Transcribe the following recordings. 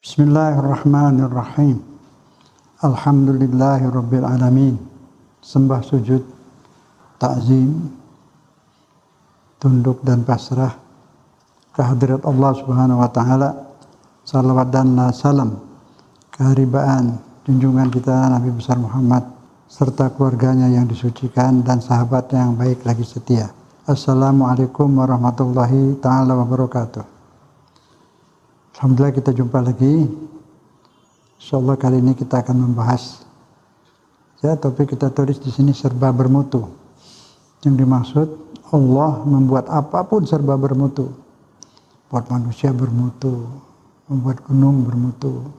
Bismillahirrahmanirrahim. Alhamdulillahirabbil alamin. Sembah sujud, ta'zim, tunduk dan pasrah kehadirat Allah Subhanahu wa taala. Salawat dan salam keharibaan junjungan kita Nabi besar Muhammad serta keluarganya yang disucikan dan sahabatnya yang baik lagi setia. Assalamualaikum warahmatullahi taala wabarakatuh. Alhamdulillah kita jumpa lagi. Insyaallah kali ini kita akan membahas topik kita tulis di sini serba bermutu. Yang dimaksud Allah membuat apapun serba bermutu. Buat manusia bermutu, membuat gunung bermutu.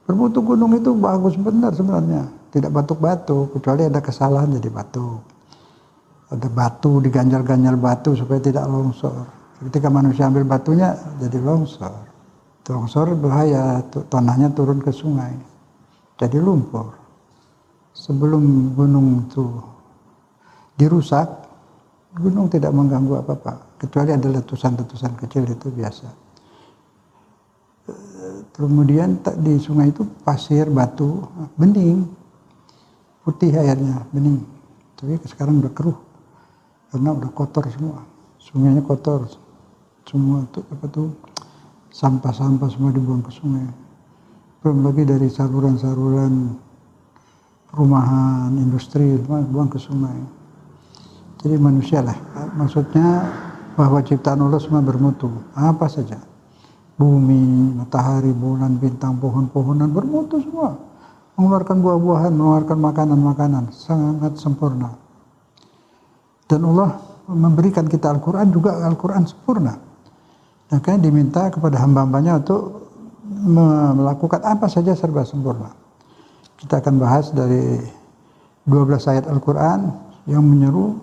Bermutu gunung itu bagus benar sebenarnya. Tidak batuk-batuk, kecuali ada kesalahan jadi batuk. Ada batu diganjal-ganjal batu supaya tidak longsor. Ketika manusia ambil batunya jadi longsor. Longsor bahaya, tanahnya turun ke sungai, jadi lumpur. Sebelum gunung itu dirusak, gunung tidak mengganggu apa-apa, kecuali ada letusan-letusan kecil itu biasa. Kemudian di sungai itu pasir, batu, bening, putih airnya, bening. Tapi sekarang udah keruh, karena udah kotor semua, sungainya kotor, semua tuh sampah-sampah semua dibuang ke sungai. Belum lagi dari saluran-saluran perumahan, industri, buang ke sungai. Jadi manusia lah, maksudnya bahwa ciptaan Allah semua bermutu. Apa saja, bumi, matahari, bulan, bintang, pohon-pohonan bermutu semua. Mengeluarkan buah-buahan, mengeluarkan makanan-makanan, sangat sempurna. Dan Allah memberikan kita Al-Quran juga, Al-Quran sempurna. Makanya diminta kepada hamba-hambanya untuk melakukan apa saja serba sempurna. Kita akan bahas dari 12 ayat Al-Quran yang menyeru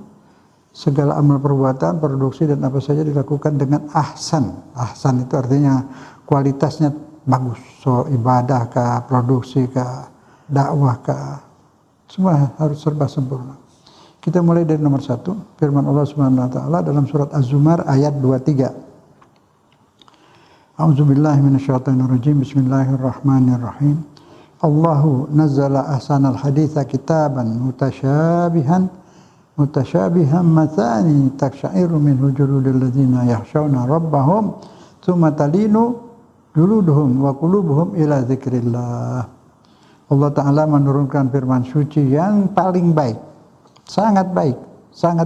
segala amal perbuatan, produksi dan apa saja dilakukan dengan ahsan. Ahsan itu artinya kualitasnya bagus. So ibadah kah, produksi kah, dakwah kah, semua harus serba sempurna. Kita mulai dari nomor 1, firman Allah Subhanahu wa taala dalam surat Az-Zumar ayat 23. A'udzubillahi minasyaitonirrajim. Bismillahirrahmanirrahim. Allahu nazzala ahsanal haditsa kitaban mutasyabihan matsani taksyairu minhu juludul ladzina yakhshawna rabbahum tsumma talinu juluduhum wa qulubuhum ila dzikrillah. Allah Ta'ala menurunkan firman suci yang paling baik, sangat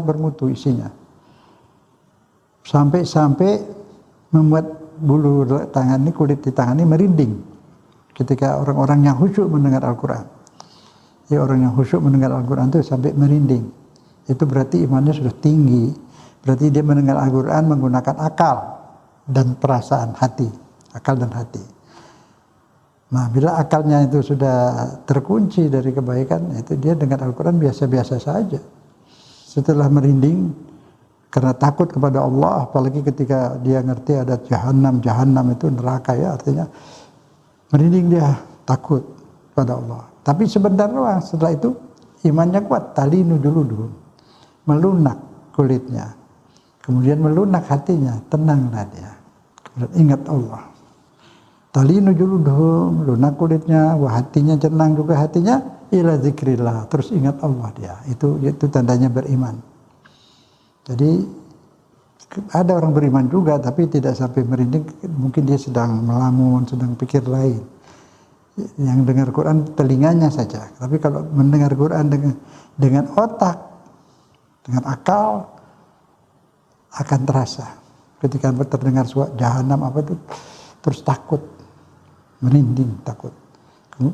bermutu isinya. Sampai membuat bulu tangan ini, kulit di tangan ini merinding ketika orang-orang yang khusyuk mendengar Al-Quran. Ya, orang yang khusyuk mendengar Al-Quran itu sampai merinding. Itu berarti imannya sudah tinggi. Berarti dia mendengar Al-Quran menggunakan akal dan perasaan hati. Akal dan hati. Nah, bila akalnya itu sudah terkunci dari kebaikan, itu dia dengar Al-Quran biasa-biasa saja. Setelah merinding karena takut kepada Allah, apalagi ketika dia ngerti ada jahanam itu neraka, ya, artinya merinding, dia takut pada Allah. Tapi sebentar doang, setelah itu imannya kuat, talinu juluduhum, melunak kulitnya, kemudian melunak hatinya, tenanglah dia, kemudian ingat Allah. Talinu juluduhum, lunak kulitnya, wah hatinya tenang juga hatinya, ila zikrillah, terus ingat Allah dia. Itu tandanya beriman. Jadi ada orang beriman juga tapi tidak sampai merinding, mungkin dia sedang melamun, sedang pikir lain. Yang dengar Quran telinganya saja. Tapi kalau mendengar Quran dengan otak, dengan akal, akan terasa. Ketika terdengar suara jahanam apa itu, terus takut, merinding, takut.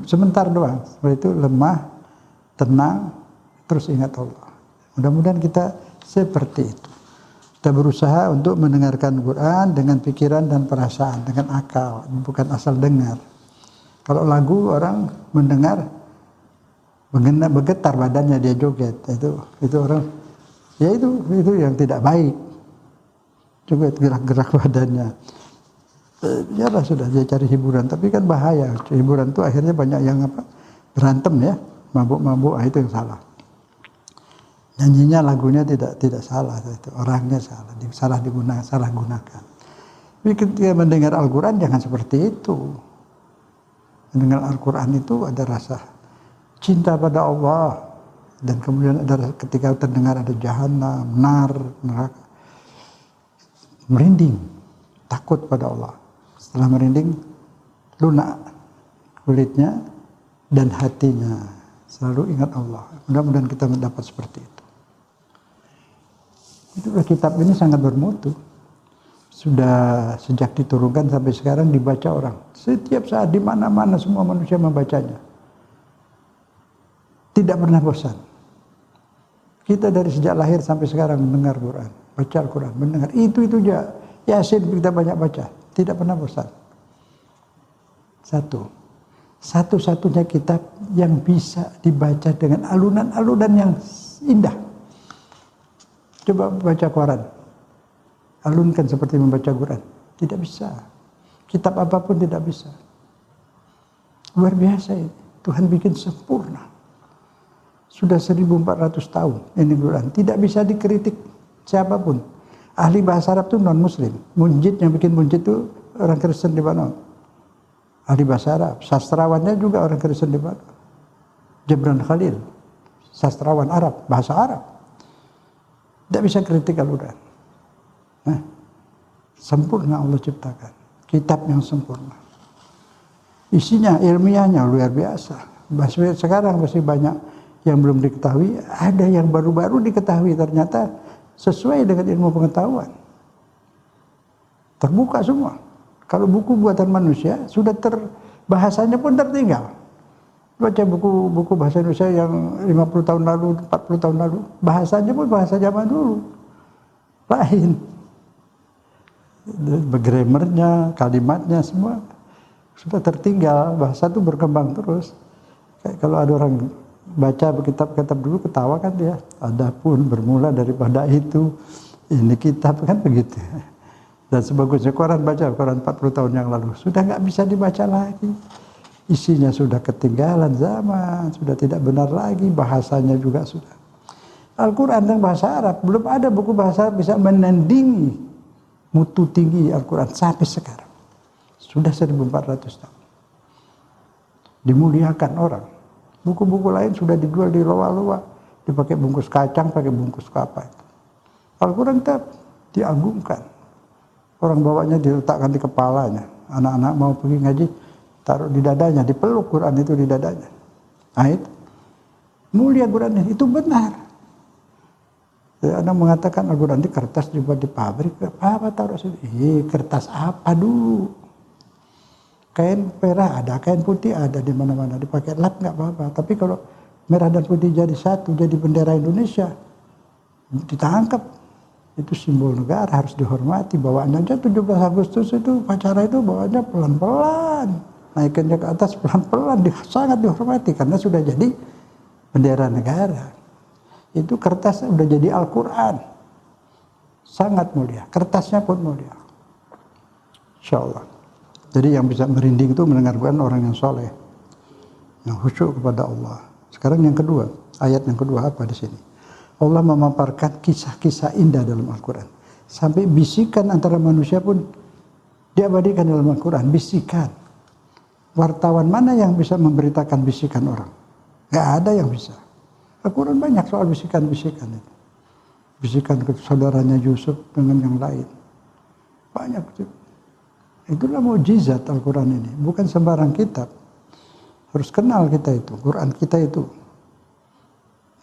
Sebentar doang, setelah itu lemah, tenang, terus ingat Allah. Mudah-mudahan kita seperti itu. Kita berusaha untuk mendengarkan Quran dengan pikiran dan perasaan, dengan akal, bukan asal dengar. Kalau lagu orang mendengar bergetar badannya, dia joget, itu orang, ya itu yang tidak baik. Joget gerak-gerak badannya. Ya lah sudah, dia cari hiburan, tapi kan bahaya. Hiburan itu akhirnya banyak yang berantem ya, mabuk-mabuk, itu yang salah. Nyanyinya, lagunya tidak salah, itu orangnya salah gunakan. Tapi ketika mendengar Al-Quran jangan seperti itu. Mendengar Al-Quran itu ada rasa cinta pada Allah, dan kemudian ada ketika terdengar ada jahanam, neraka, merinding, takut pada Allah. Setelah merinding, lunak kulitnya dan hatinya, selalu ingat Allah. Mudah-mudahan kita mendapat seperti itu. Itulah kitab ini sangat bermutu. Sudah sejak diturunkan sampai sekarang dibaca orang. Setiap saat di mana-mana semua manusia membacanya. Tidak pernah bosan. Kita dari sejak lahir sampai sekarang mendengar Quran, baca Al-Quran, mendengar itu aja. Yasin kita banyak baca, tidak pernah bosan. Satu-satunya kitab yang bisa dibaca dengan alunan-alunan yang indah. Coba baca Quran, alunkan seperti membaca Quran, tidak bisa. Kitab apapun tidak bisa. Luar biasa ini, Tuhan bikin sempurna. Sudah 1400 tahun ini Quran, tidak bisa dikritik siapapun. Ahli bahasa Arab itu non muslim. Munjid yang bikin munjid itu orang Kristen di Lebanon. Ahli bahasa Arab, sastrawannya juga orang Kristen di Lebanon. Gibran Khalil, sastrawan Arab, bahasa Arab. Tidak bisa kritik Al-Quran. Sempurna Allah ciptakan, kitab yang sempurna. Isinya, ilmiahnya luar biasa. Sekarang masih banyak yang belum diketahui, ada yang baru-baru diketahui ternyata sesuai dengan ilmu pengetahuan. Terbuka semua. Kalau buku buatan manusia sudah bahasanya pun tertinggal. Baca buku bahasa Indonesia yang 50 tahun lalu, 40 tahun lalu, bahasanya pun bahasa zaman dulu. Lain. Grammarnya, kalimatnya semua sudah tertinggal. Bahasa itu berkembang terus. Kayak kalau ada orang baca kitab-kitab dulu ketawa kan dia. Adapun bermula daripada itu, ini kitab kan begitu. Dan sebagusnya Quran, baca Quran 40 tahun yang lalu sudah nggak bisa dibaca lagi. Isinya sudah ketinggalan zaman, sudah tidak benar lagi, bahasanya juga sudah. Al-Quran yang bahasa Arab, belum ada buku bahasa Arab bisa menandingi mutu tinggi Al-Quran sampai sekarang. Sudah 1400 tahun. Dimuliakan orang. Buku-buku lain sudah dijual di loa-loa, dipakai bungkus kacang, pakai bungkus apa itu. Al-Quran tetap diagungkan. Orang bawanya diletakkan di kepalanya. Anak-anak mau pergi ngaji, taruh di dadanya, dipeluk Quran itu di dadanya. Nah itu, mulia Quran itu benar. Ada mengatakan Al-Quran di kertas dibuat di pabrik, apa taruh sini? Kertas apa dulu? Kain merah ada, kain putih ada di mana-mana, dipakai lap nggak apa-apa. Tapi kalau merah dan putih jadi satu, jadi bendera Indonesia, ditangkap. Itu simbol negara, harus dihormati. Bawaannya aja 17 Agustus itu, upacara itu bawaannya pelan-pelan. Naikannya ke atas pelan-pelan, sangat dihormati karena sudah jadi bendera negara. Itu kertas sudah jadi Al-Quran. Sangat mulia, kertasnya pun mulia. Insya Allah. Jadi yang bisa merinding itu mendengar Quran orang yang soleh, yang khusyuk kepada Allah. Sekarang yang kedua, ayat yang kedua apa di sini? Allah memaparkan kisah-kisah indah dalam Al-Quran. Sampai bisikan antara manusia pun diabadikan dalam Al-Quran, bisikan. Wartawan mana yang bisa memberitakan bisikan orang? Gak ada yang bisa. Al-Quran banyak soal bisikan-bisikan itu. Bisikan ke saudaranya Yusuf dengan yang lain. Banyak. Itulah mukjizat Al-Quran ini. Bukan sembarang kitab. Harus kenal kita itu. Quran kita itu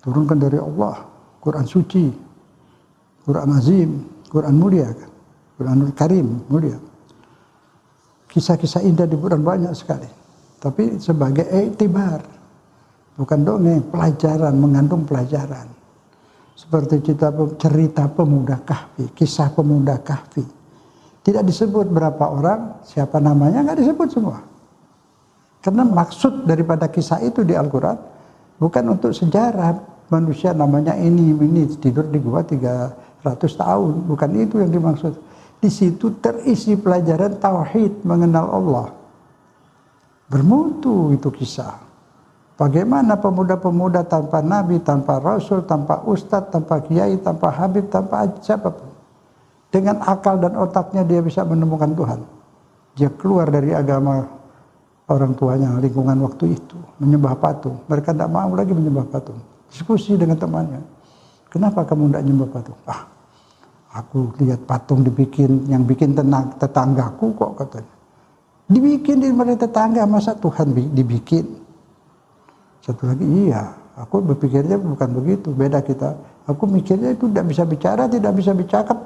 turunkan dari Allah. Quran suci. Quran azim. Quran mulia. Quranul Karim mulia. Kisah-kisah indah di Quran banyak sekali. Tapi sebagai iktibar. Bukan dongeng, pelajaran, mengandung pelajaran. Seperti cerita pemuda Kahfi, kisah pemuda Kahfi. Tidak disebut berapa orang, siapa namanya, nggak disebut semua. Karena maksud daripada kisah itu di Al-Quran bukan untuk sejarah manusia namanya ini tidur di gua 300 tahun. Bukan itu yang dimaksud. Di situ terisi pelajaran tauhid, mengenal Allah. Bermutu itu kisah. Bagaimana pemuda-pemuda tanpa nabi, tanpa rasul, tanpa ustadz, tanpa kiai, tanpa habib, tanpa siapapun. Dengan akal dan otaknya dia bisa menemukan Tuhan. Dia keluar dari agama orang tuanya, lingkungan waktu itu, menyembah patung. Mereka tidak mau lagi menyembah patung. Diskusi dengan temannya. Kenapa kamu tidak menyembah patung? Aku lihat patung dibikin, yang bikin tetanggaku kok katanya. Dibikin di mereka tetangga, masa Tuhan dibikin? Satu lagi, iya. Aku berpikirnya bukan begitu, beda kita. Aku mikirnya itu tidak bisa bicara, tidak bisa bercakap,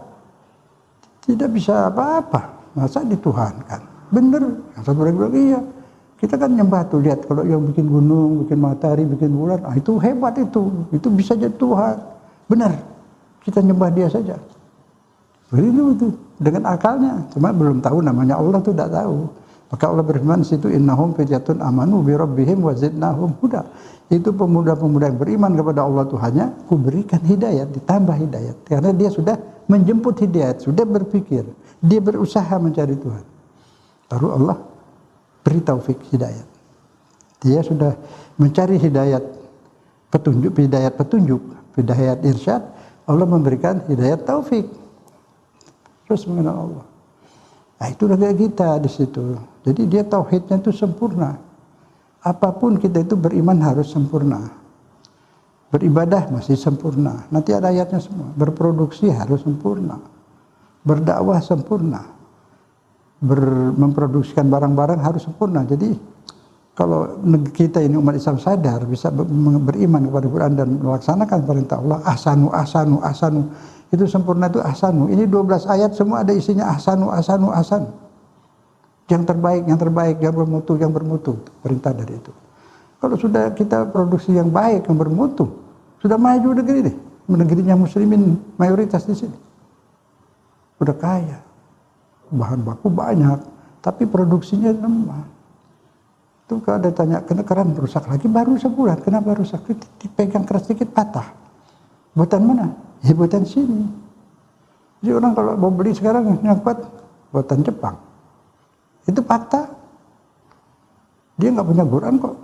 tidak bisa apa-apa. Masa dituhankan? Bener. Yang satu lagi bilang, iya. Kita kan nyembah tuh, lihat kalau yang bikin gunung, bikin matahari, bikin bulan, itu hebat itu bisa jadi Tuhan. Benar. Kita nyembah dia saja. Begitu itu dengan akalnya, cuma belum tahu namanya Allah tuh tidak tahu. Maka Allah berfirman situ innahum fityatun amanu bi rabbihim wa zidnahum huda. Itu pemuda-pemuda yang beriman kepada Allah Tuhannya, ku berikan hidayat, ditambah hidayat. Karena dia sudah menjemput hidayat, sudah berpikir, dia berusaha mencari Tuhan. Baru Allah beri taufik hidayat. Dia sudah mencari hidayat petunjuk, hidayat irsyad, Allah memberikan hidayat taufik. Terus mengenal Allah. Nah, itu udah kayak kita di situ. Jadi dia tauhidnya itu sempurna. Apapun kita itu beriman harus sempurna. Beribadah masih sempurna. Nanti ada ayatnya semua. Berproduksi harus sempurna. Berdakwah sempurna. Memproduksikan barang-barang harus sempurna. Jadi kalau kita ini umat Islam sadar bisa beriman kepada Quran dan melaksanakan perintah Allah, ahsanu. Itu sempurna itu ahsanu. Ini 12 ayat semua ada isinya ahsanu. Yang terbaik, yang bermutu. Perintah dari itu. Kalau sudah kita produksi yang baik, yang bermutu, sudah maju negeri deh. Negerinya muslimin mayoritas di sini. Udah kaya. Bahan baku banyak, tapi produksinya lemah. Itu kalau ada tanya, keran rusak lagi, baru sebulan. Kenapa rusak? Dipegang keras sedikit patah. Buatan mana? Ya buatan sini. Jadi orang kalau mau beli sekarang nyangkut buatan Jepang. Itu fakta. Dia nggak punya Quran kok.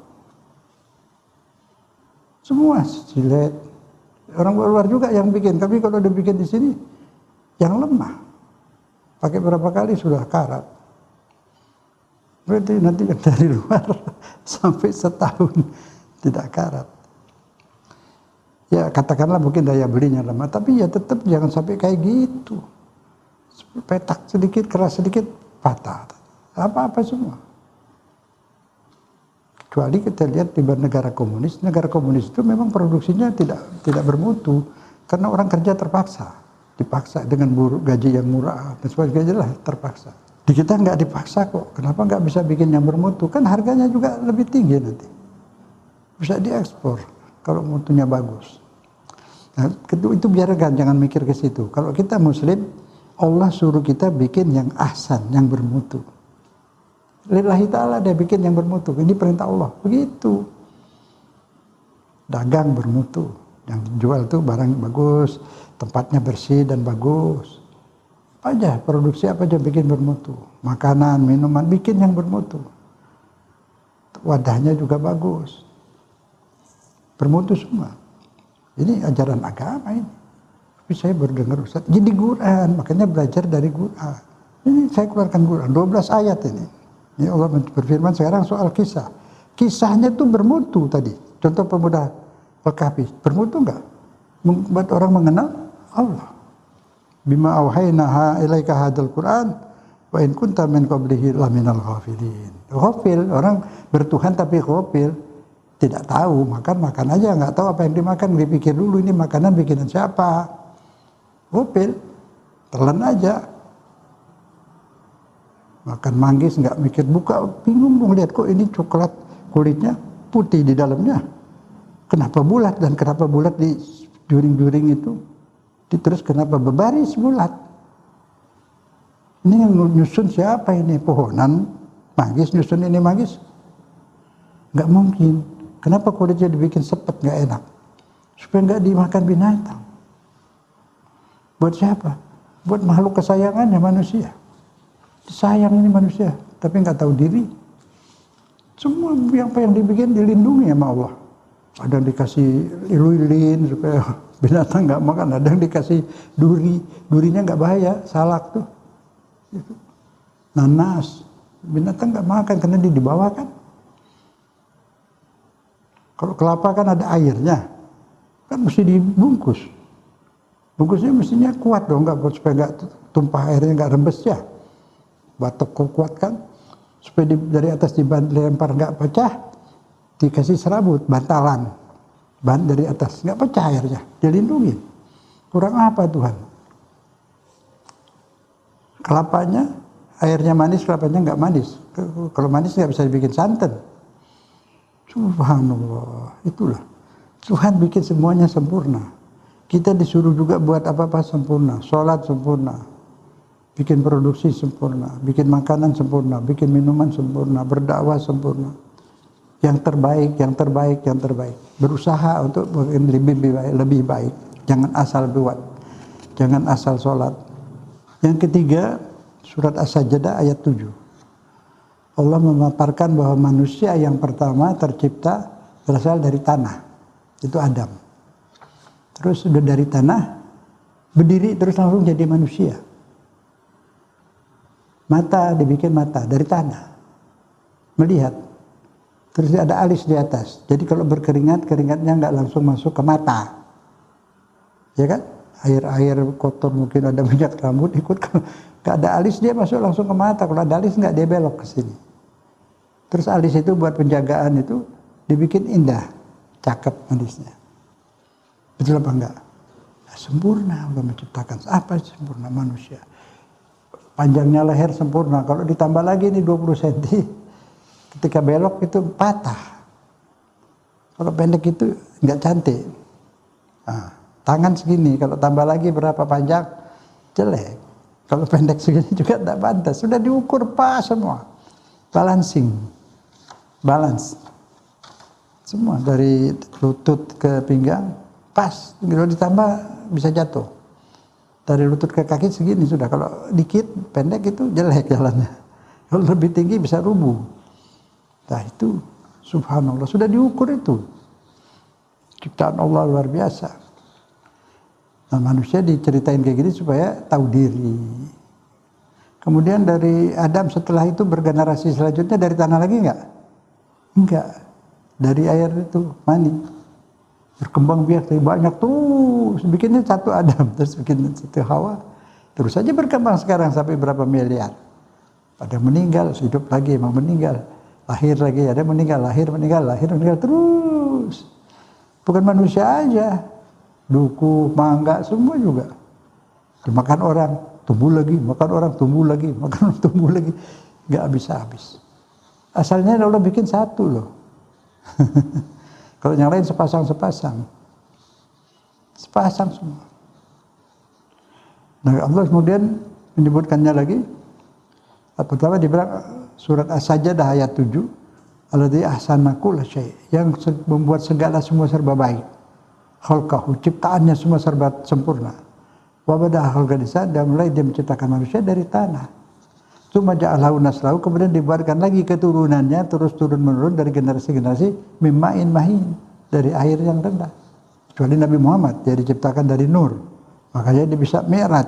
Semua silet. Orang luar juga yang bikin. Tapi kalau dia bikin di sini, yang lemah. Pakai berapa kali sudah karat. Berarti nanti yang dari luar sampai setahun tidak karat. Ya katakanlah mungkin daya belinya lemah, tapi ya tetap jangan sampai kayak gitu. Petak sedikit, keras sedikit, patah. Apa-apa semua. Kecuali kita lihat di negara komunis itu memang produksinya tidak bermutu. Karena orang kerja dipaksa dengan gaji yang murah, dan sebagainya lah terpaksa. Di kita nggak dipaksa kok, kenapa nggak bisa bikin yang bermutu? Kan harganya juga lebih tinggi nanti. Bisa diekspor kalau mutunya bagus. Nah, itu biarkan, jangan mikir ke situ. Kalau kita muslim, Allah suruh kita bikin yang ahsan, yang bermutu. Lillahi ta'ala dia bikin yang bermutu. Ini perintah Allah. Begitu. Dagang bermutu. Yang dijual itu barang bagus, tempatnya bersih dan bagus. Apa aja, produksi apa aja bikin bermutu. Makanan, minuman, bikin yang bermutu. Wadahnya juga bagus. Bermutu semua. Ini ajaran agama ini. Tapi saya baru dengar Ustaz, jadi Quran, makanya belajar dari Quran. Ini saya keluarkan Quran, 12 ayat ini. Ini Allah berfirman sekarang soal kisah. Kisahnya tuh bermutu tadi. Contoh pemuda Al-Kahfi, bermutu enggak? Membuat orang mengenal Allah. Bima auhayna ilaika hadzal Quran wa in kunta min qablihi laminal ghafilin. Ghafil, orang bertuhan tapi ghafil. Tidak tahu, makan aja, nggak tahu apa yang dimakan, dipikir dulu ini makanan bikinan siapa. Gopil, telan aja. Makan manggis nggak mikir, buka, bingung dong lihat kok ini coklat kulitnya putih di dalamnya. Kenapa bulat dan kenapa bulat di juring-juring itu? Terus kenapa berbaris bulat? Ini yang nyusun siapa ini? Pohonan manggis nyusun ini manggis? Nggak mungkin. Kenapa kulitnya dibikin sepet nggak enak? Supaya nggak dimakan binatang. Buat siapa? Buat makhluk kesayangannya manusia. Disayang ini manusia, tapi nggak tahu diri. Semua apa yang dibikin dilindungi sama Allah. Ada yang dikasih lilin supaya binatang nggak makan. Ada yang dikasih durinya nggak bahaya, salak tuh. Nanas, Binatang nggak makan karena dia di bawah kan. Kalau kelapa kan ada airnya, kan mesti dibungkus. Bungkusnya mestinya kuat dong, nggak supaya nggak tumpah airnya, nggak rembes ya. Batok kuat kan, supaya dari atas dilempar nggak pecah, dikasih serabut, bantalan, ban dari atas nggak pecah airnya, dilindungi. Kurang apa Tuhan? Kelapanya, airnya manis, kelapanya nggak manis. Kalau manis nggak bisa dibikin santan. Subhanallah, itulah. Tuhan bikin semuanya sempurna. Kita disuruh juga buat apa-apa sempurna. Sholat sempurna. Bikin produksi sempurna. Bikin makanan sempurna. Bikin minuman sempurna. Berdakwah sempurna. Yang terbaik, yang terbaik, yang terbaik. Berusaha untuk lebih baik. Jangan asal buat. Jangan asal sholat. Yang ketiga, surat As-Sajdah ayat 7. Allah memaparkan bahwa manusia yang pertama tercipta berasal dari tanah. Itu Adam. Terus sudah dari tanah, berdiri terus langsung jadi manusia. Mata dibikin mata dari tanah. Melihat. Terus ada alis di atas. Jadi kalau berkeringat, keringatnya nggak langsung masuk ke mata. Ya kan? Air-air kotor mungkin ada minyak rambut ikut. Gak ada alis dia masuk langsung ke mata. Kalau ada alis nggak dia belok ke sini. Terus alis itu buat penjagaan itu dibikin indah, cakep alisnya. Betul apa enggak? Nah, sempurna Allah menciptakan. Apa sempurna manusia? Panjangnya leher sempurna. Kalau ditambah lagi ini 20 cm, ketika belok itu patah. Kalau pendek itu nggak cantik. Nah, tangan segini, kalau tambah lagi berapa panjang, jelek. Kalau pendek segini juga tidak pantas. Sudah diukur pas semua. Balancing. Balance. Semua dari lutut ke pinggang pas. Kalau ditambah bisa jatuh. Dari lutut ke kaki segini sudah. Kalau dikit pendek itu jelek jalannya. Kalau lebih tinggi bisa rubuh. Nah itu subhanallah sudah diukur itu. Ciptaan Allah luar biasa. Nah, manusia diceritain kayak gini supaya tahu diri. Kemudian dari Adam setelah itu bergenerasi selanjutnya dari tanah lagi enggak? Enggak. Dari air itu, mani. Berkembang biak dari banyak tuh. Bikinnya satu Adam, terus bikin satu Hawa. Terus saja berkembang sekarang sampai berapa miliar. Ada meninggal, hidup lagi, emang meninggal. Lahir lagi, ada meninggal, lahir, meninggal, terus. Bukan manusia aja. Duku, mangga, semua juga. Dimakan orang, tumbuh lagi, makan orang, tumbuh lagi, makan orang, tumbuh lagi. Nggak habis-habis. Asalnya Allah bikin satu loh. Kalau yang lain sepasang-sepasang. Sepasang semua. Nah Allah kemudian menyebutkannya lagi. Pertama dibilang surat As-Sajdah ayat 7. Alladzi ahsana kulla syai'. Yang membuat segala semua serba baik. Khalqahu, ciptaannya semua serba sempurna. Wa bada'a khalqal insan, dan mulai dia menciptakan manusia dari tanah. Tsumma ja'alahu naslahu, kemudian dibuatkan lagi keturunannya terus turun menurun dari generasi-generasi mimma'in mahin, dari air yang rendah. Kecuali Nabi Muhammad, dia diciptakan dari nur. Makanya dia bisa mi'raj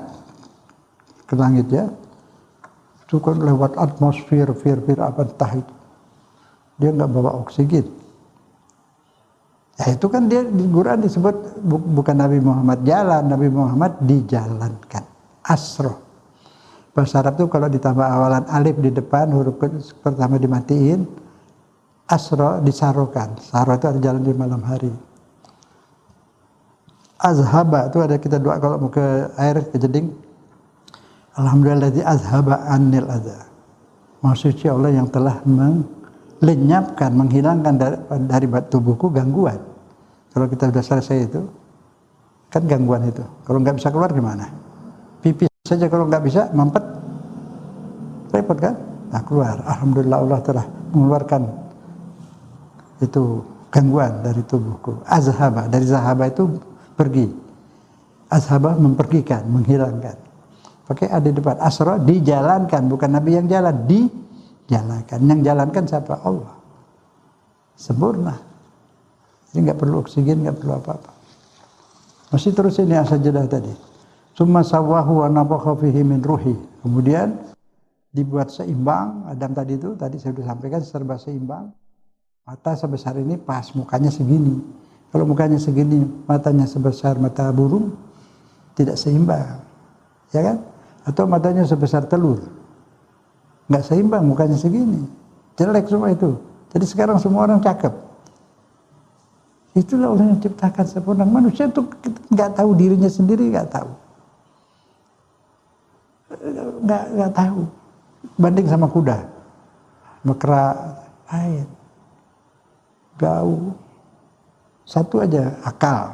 ke langit ya. Itu kan lewat atmosfer, apa entah itu. Dia nggak bawa oksigen. Ya itu kan dia di Quran disebut bukan Nabi Muhammad jalan, Nabi Muhammad dijalankan. Asro. Bahasa Arab itu kalau ditambah awalan alif di depan, huruf pertama dimatiin, asro disarokan. Saro itu ada jalan di malam hari. Azhaba itu ada kita doa kalau mau ke air ke jeding. Alhamdulillah azhaba anil adza. Maksudnya Allah yang telah lenyapkan, menghilangkan dari tubuhku gangguan. Kalau kita sudah selesai itu, kan gangguan itu. Kalau nggak bisa keluar gimana? Pipis saja kalau nggak bisa, mampet, repot kan? Nah keluar. Alhamdulillah Allah telah mengeluarkan itu gangguan dari tubuhku. Azhaba, dari zahaba itu pergi. Azhaba mempergikan, menghilangkan. Pakai ada di depan. Asra dijalankan, bukan Nabi yang jalan, dijalankan. Yang jalankan siapa? Allah. Sempurna. Jadi nggak perlu oksigen, nggak perlu apa-apa. Masih terus ini As-Sajdah tadi. Summa sawwahu wa nafakha fihi min ruhi. Kemudian dibuat seimbang. Adam tadi saya sudah sampaikan serba seimbang. Mata sebesar ini pas, mukanya segini. Kalau mukanya segini, matanya sebesar mata burung, tidak seimbang, ya kan? Atau matanya sebesar telur, nggak seimbang, mukanya segini, jelek semua itu. Jadi sekarang semua orang cakep. Itulah Allah yang ciptakan sempurna. Manusia itu nggak tahu dirinya sendiri, nggak tahu, nggak tahu. Banding sama kuda, mekra, lain. Jauh. Satu aja, akal.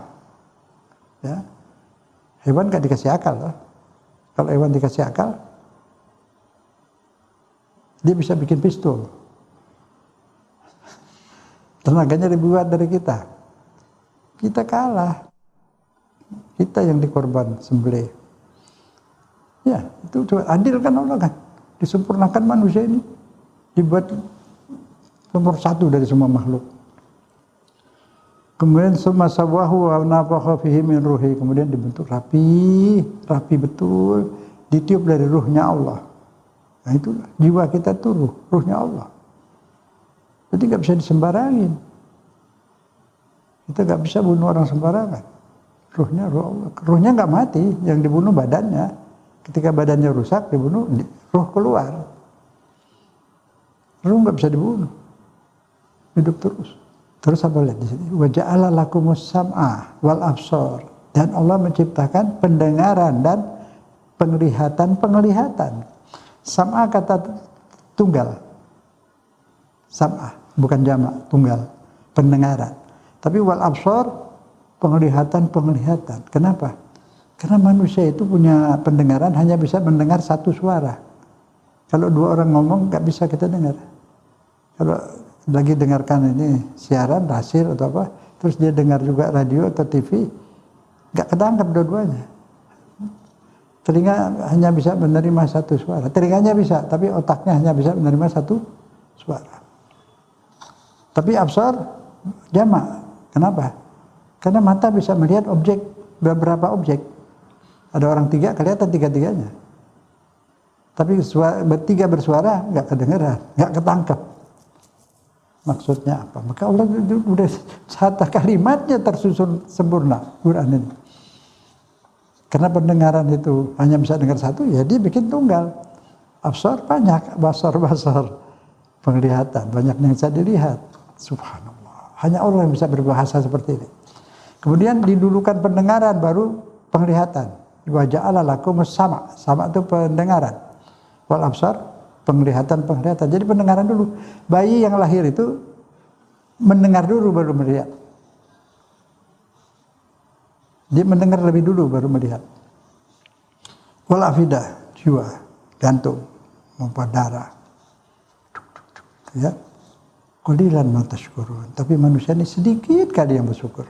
Ya. Hewan gak dikasih akal loh. Kalau hewan dikasih akal, dia bisa bikin pistol. Tenaganya lebih kuat dari kita. Kita kalah. Kita yang dikorban sembelih. Ya, itu adil kan Allah kan. Disempurnakan manusia ini. Dibuat nomor satu dari semua makhluk. Kemudian summa sawahu wa nafakha fihi min ruhi, kemudian dibentuk rapi betul, ditiup dari ruhnya Allah. Nah itulah jiwa kita tuh ruhnya Allah. Jadi nggak bisa disembarangin. Kita nggak bisa bunuh orang sembarangan. Ruhnya ruh Allah. Ruhnya nggak mati, yang dibunuh badannya. Ketika badannya rusak dibunuh, ruh keluar. Ruh nggak bisa dibunuh, hidup terus. Terus apa lihat di sini? Wa ja'ala lakumus sam'a wal absar, dan Allah menciptakan pendengaran dan penglihatan. Sam'a kata tunggal. Sam'a bukan jamak, tunggal. Pendengaran. Tapi wal absar penglihatan. Kenapa? Karena manusia itu punya pendengaran hanya bisa mendengar satu suara. Kalau dua orang ngomong nggak bisa kita dengar. Kalau lagi dengarkan ini siaran, hasil atau apa, terus dia dengar juga radio atau TV, nggak ketangkap dua-duanya. Telinga hanya bisa menerima satu suara. Telinganya bisa, tapi otaknya hanya bisa menerima satu suara. Tapi absar jamak. Kenapa? Karena mata bisa melihat objek, beberapa objek. Ada orang tiga, kelihatan tiga-tiganya. Tapi bertiga bersuara, nggak kedengeran, nggak ketangkep. Maksudnya apa? Maka Allah sudah satu kalimatnya tersusun sempurna Quran ini. Karena pendengaran itu hanya bisa dengar satu, ya dia bikin tunggal. Absar banyak, basar. Penglihatan banyak yang bisa dilihat. Subhanallah. Hanya Allah yang bisa berbahasa seperti ini. Kemudian didulukan pendengaran, baru penglihatan. Wa ja'ala lakumus sama'. Sama' itu pendengaran. Wal absar penglihatan. Jadi pendengaran dulu. Bayi yang lahir itu mendengar dulu baru melihat. Dia mendengar lebih dulu baru melihat. Wal afidah, jiwa, jantung, pompa darah. Ya. Qalilan ma tashkurun. Tapi manusia ini sedikit kali yang bersyukur.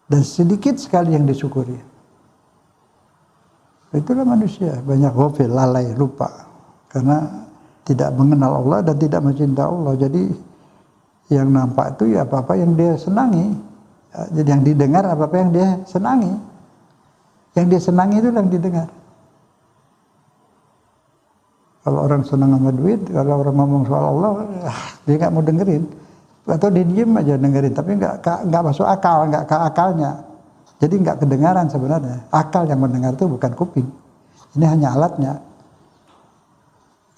Dan sedikit sekali yang disyukuri. Itulah manusia, banyak ghafil, lalai, lupa. Karena tidak mengenal Allah dan tidak mencinta Allah. Jadi yang nampak itu ya apa-apa yang dia senangi. Jadi yang didengar apa-apa yang dia senangi. Yang dia senangi itu yang didengar. Kalau orang senang sama duit, kalau orang ngomong soal Allah, dia nggak mau dengerin. Atau dia diem aja dengerin, tapi nggak masuk akal, nggak ke akalnya. Jadi nggak kedengaran sebenarnya. Akal yang mendengar itu bukan kuping. Ini hanya alatnya.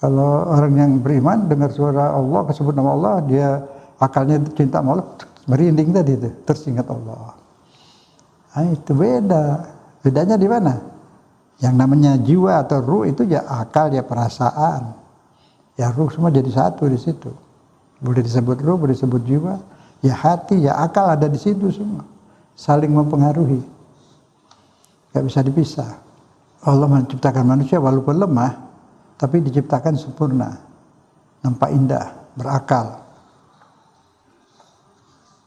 Kalau orang yang beriman dengar suara Allah, kesebut nama Allah, dia akalnya cinta sama Allah, merinding tadi itu, teringat Allah. Nah, itu beda. Bedanya di mana? Yang namanya jiwa atau ruh itu ya akal, ya perasaan. Ya ruh semua jadi satu di situ. Boleh disebut ruh, boleh disebut jiwa. Ya hati, ya akal ada di situ semua. Saling mempengaruhi, gak bisa dipisah. Allah menciptakan manusia walaupun lemah, tapi diciptakan sempurna, nampak indah, berakal.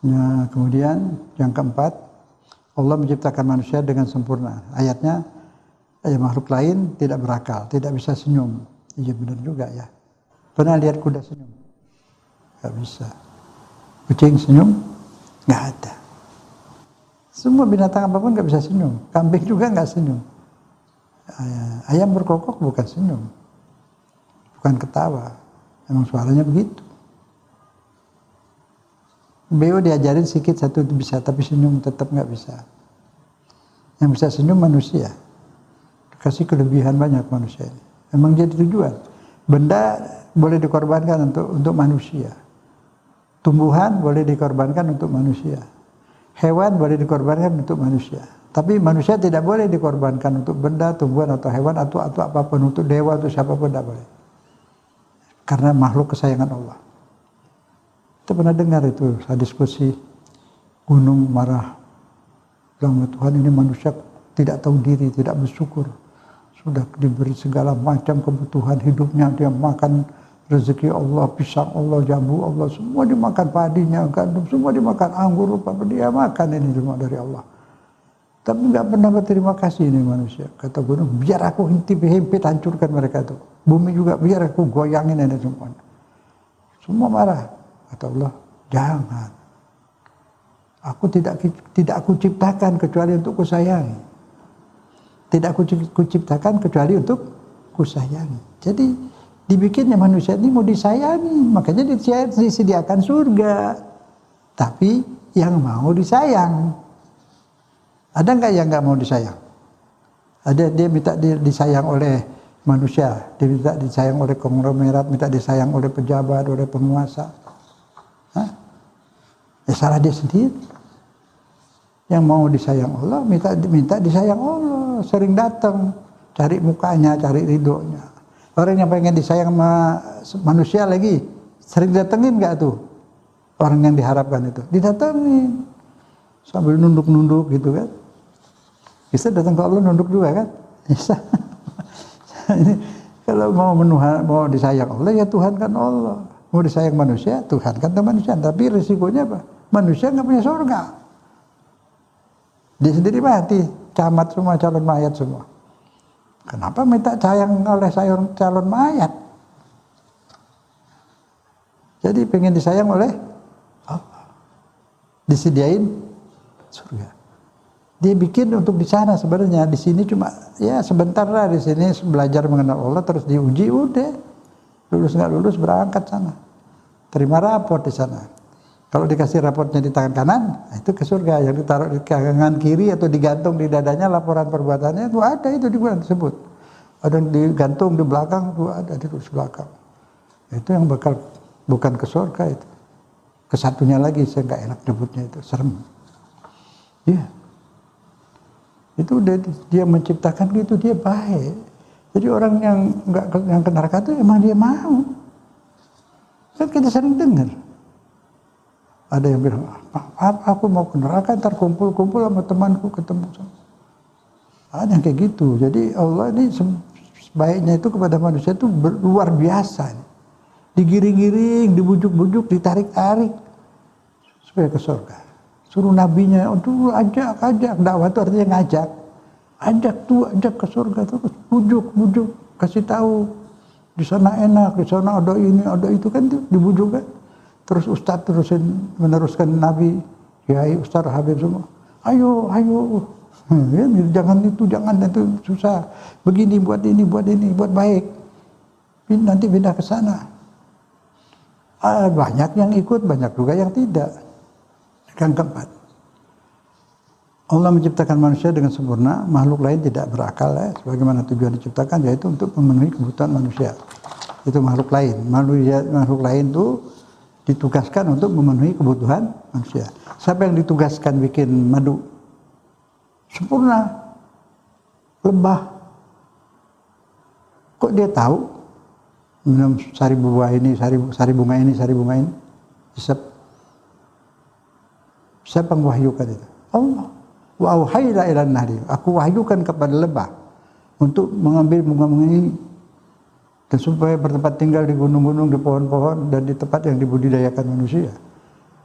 Nah, kemudian yang keempat, Allah menciptakan manusia dengan sempurna. Ayatnya, makhluk lain tidak berakal, tidak bisa senyum. Iya benar juga ya. Pernah lihat kuda senyum? Gak bisa. Kucing senyum? Gak ada. Semua binatang apapun nggak bisa senyum. Kambing juga nggak senyum. Ayam berkokok bukan senyum. bukan ketawa. Emang suaranya begitu. Beliau diajarin sedikit satu itu bisa, tapi senyum tetap nggak bisa. Yang bisa senyum manusia. Kasih kelebihan banyak manusia ini. Emang jadi tujuan. Benda boleh dikorbankan untuk manusia. Tumbuhan boleh dikorbankan untuk manusia. Hewan boleh dikorbankan untuk manusia. Tapi manusia tidak boleh dikorbankan untuk benda, tumbuhan atau hewan atau apapun, untuk dewa atau siapapun tidak boleh. Karena makhluk kesayangan Allah. Kita pernah dengar itu, saya diskusi, gunung marah. Bilang, Tuhan, ini manusia tidak tahu diri, tidak bersyukur. Sudah diberi segala macam kebutuhan hidupnya, dia makan rezeki Allah, pisang Allah, jambu Allah, semua dimakan, padinya, gandum, semua dimakan, anggur, apa dia makan, ini semua dari Allah. Tapi nggak pernah berterima kasih ini manusia. Kata gunung, biar aku himpit, hancurkan mereka itu. Bumi juga biar aku goyangin ini semuanya. Semua marah. Kata Allah, jangan. Aku tidak aku ciptakan kecuali untuk kusayangi. Tidak aku ciptakan kecuali untuk kusayangi. Jadi dibikinnya manusia ini mau disayangi, makanya disediakan surga. Tapi yang mau disayang. Ada nggak yang nggak mau disayang? Ada, dia minta disayang oleh manusia, dia minta disayang oleh konglomerat, minta disayang oleh pejabat, oleh penguasa. Hah? Ya salah dia sendiri. Yang mau disayang Allah, minta disayang Allah, sering datang, cari mukanya, cari ridhonya. Orang yang pengen disayang sama manusia lagi, sering datengin nggak tuh? Orang yang diharapkan itu, didatengin. Sambil nunduk-nunduk gitu kan. Bisa datang ke Allah nunduk juga kan? Bisa. Kalau mau disayang Allah, ya Tuhan kan Allah. Mau disayang manusia, Tuhan kan manusia. Tapi risikonya apa? Manusia nggak punya surga. Dia sendiri mati, camat semua, calon mayat semua. Kenapa minta sayang oleh calon mayat? Jadi pengen disayang oleh Allah. Disediain surga. Dia bikin untuk di sana sebenarnya. Di sini cuma ya sebentar lah, di sini belajar mengenal Allah, terus diuji, udah. Lulus nggak lulus berangkat sana. Terima raport di sana. Kalau dikasih raportnya di tangan kanan, itu ke surga. Yang ditaruh di tangan kiri atau digantung di dadanya laporan perbuatannya, itu ada itu di bulan tersebut. Ada yang digantung di belakang, itu ada di belakang. Itu yang bakal bukan ke surga itu. Kesatunya lagi saya nggak enak nyebutnya itu, serem. Iya. Itu dia menciptakan gitu, dia baik. Jadi orang yang nggak yang ke neraka itu emang dia mau. Kan kita sering dengar. Ada yang bilang, apa aku mau ke neraka, ntar kumpul-kumpul sama temanku ketemu sama. Ada yang kayak gitu. Jadi Allah ini sebaiknya itu kepada manusia itu luar biasa. Digiring-giring, dibujuk-bujuk, ditarik-tarik supaya ke surga. Suruh nabinya, ajak, dakwah itu artinya ngajak. Ajak ke surga, terus bujuk, kasih tahu. Di sana enak, di sana ada ini, ada itu, kan dibujuk kan. Terus Ustadz meneruskan Nabi, Kiai, Ustadz, Habib semua. Ayo. Ya, jangan itu susah. Begini, buat ini, buat baik. Nanti pindah ke sana. Banyak yang ikut, banyak juga yang tidak. Yang keempat, Allah menciptakan manusia dengan sempurna, makhluk lain tidak berakal ya, sebagaimana tujuan diciptakan, yaitu untuk memenuhi kebutuhan manusia. Itu makhluk lain. Makhluk lain itu ditugaskan untuk memenuhi kebutuhan manusia. Siapa yang ditugaskan bikin madu? Sempurna. Lebah. Kok dia tahu minum sari buah ini, sari bunga ini, Hisap. Siapa yang wahyukan itu? Allah. Wa auhayna ilan nahri. Aku wahyukan kepada lebah untuk mengambil bunga-bunga ini, dan supaya bertempat tinggal di gunung-gunung, di pohon-pohon, dan di tempat yang dibudidayakan manusia.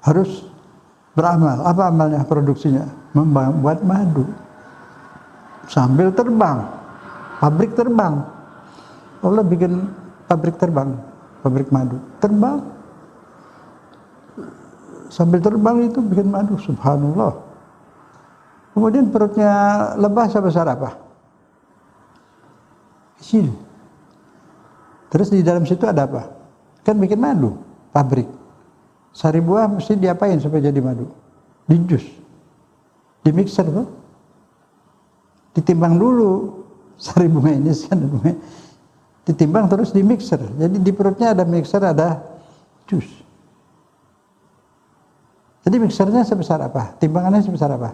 Harus beramal. Apa amalnya? Produksinya membuat madu sambil terbang, pabrik terbang. Allah bikin pabrik terbang, pabrik madu terbang. Sambil terbang itu bikin madu, subhanallah. Kemudian perutnya lebah sebesar apa? Kecil. Terus di dalam situ ada apa? Kan bikin madu, pabrik. Sari buah mesti diapain supaya jadi madu? Di jus, di mixer tuh. Ditimbang dulu sari bunga ini, bunga. Ditimbang terus di mixer. Jadi di perutnya ada mixer, ada jus. Jadi mixernya sebesar apa? Timbangannya sebesar apa?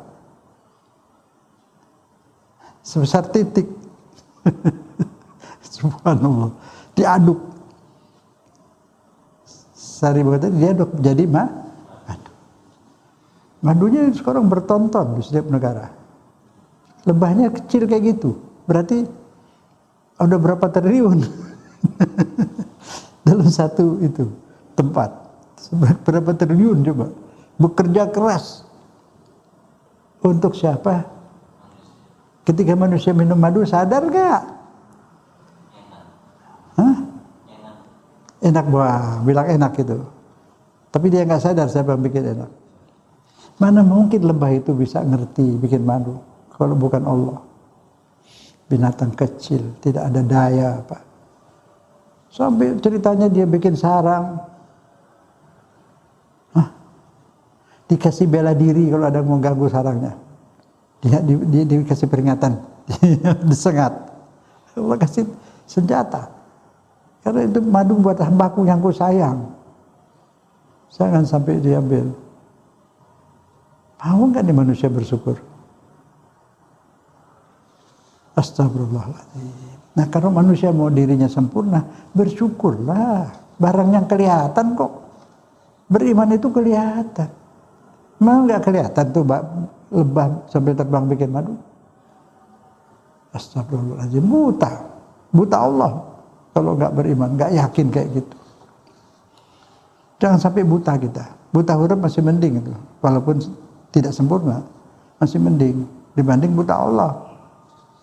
Sebesar titik. Subhanallah. Diaduk. Sari bunga tadi diaduk jadi madu. Madunya sekarang bertonton di setiap negara. Lebahnya kecil kayak gitu. Berarti ada berapa triliun dalam satu itu tempat. Berapa triliun coba. Bekerja keras. Untuk siapa? Ketika manusia minum madu sadar gak? Hah? Enak buah, bilang enak gitu. Tapi dia nggak sadar siapa yang bikin enak. Mana mungkin lebah itu bisa ngerti bikin madu kalau bukan Allah. Binatang kecil, tidak ada daya apa. Sampai ceritanya dia bikin sarang. Hah? Dikasih bela diri kalau ada yang mau ganggu sarangnya. Dia dikasih peringatan, disengat. Allah kasih senjata. Karena itu madu buat hambaku yang ku sayang. Jangan sampai diambil. Mau nggak nih manusia bersyukur? Astagfirullahaladzim. Nah kalau manusia mau dirinya sempurna, bersyukurlah. Barang yang kelihatan kok. Beriman itu kelihatan. Memang nggak kelihatan tuh lebah sampai terbang bikin madu? Astagfirullahaladzim. Buta Allah. Kalau nggak beriman, nggak yakin kayak gitu. Jangan sampai buta kita. Buta huruf masih mending itu. Walaupun tidak sempurna, masih mending dibanding buta Allah.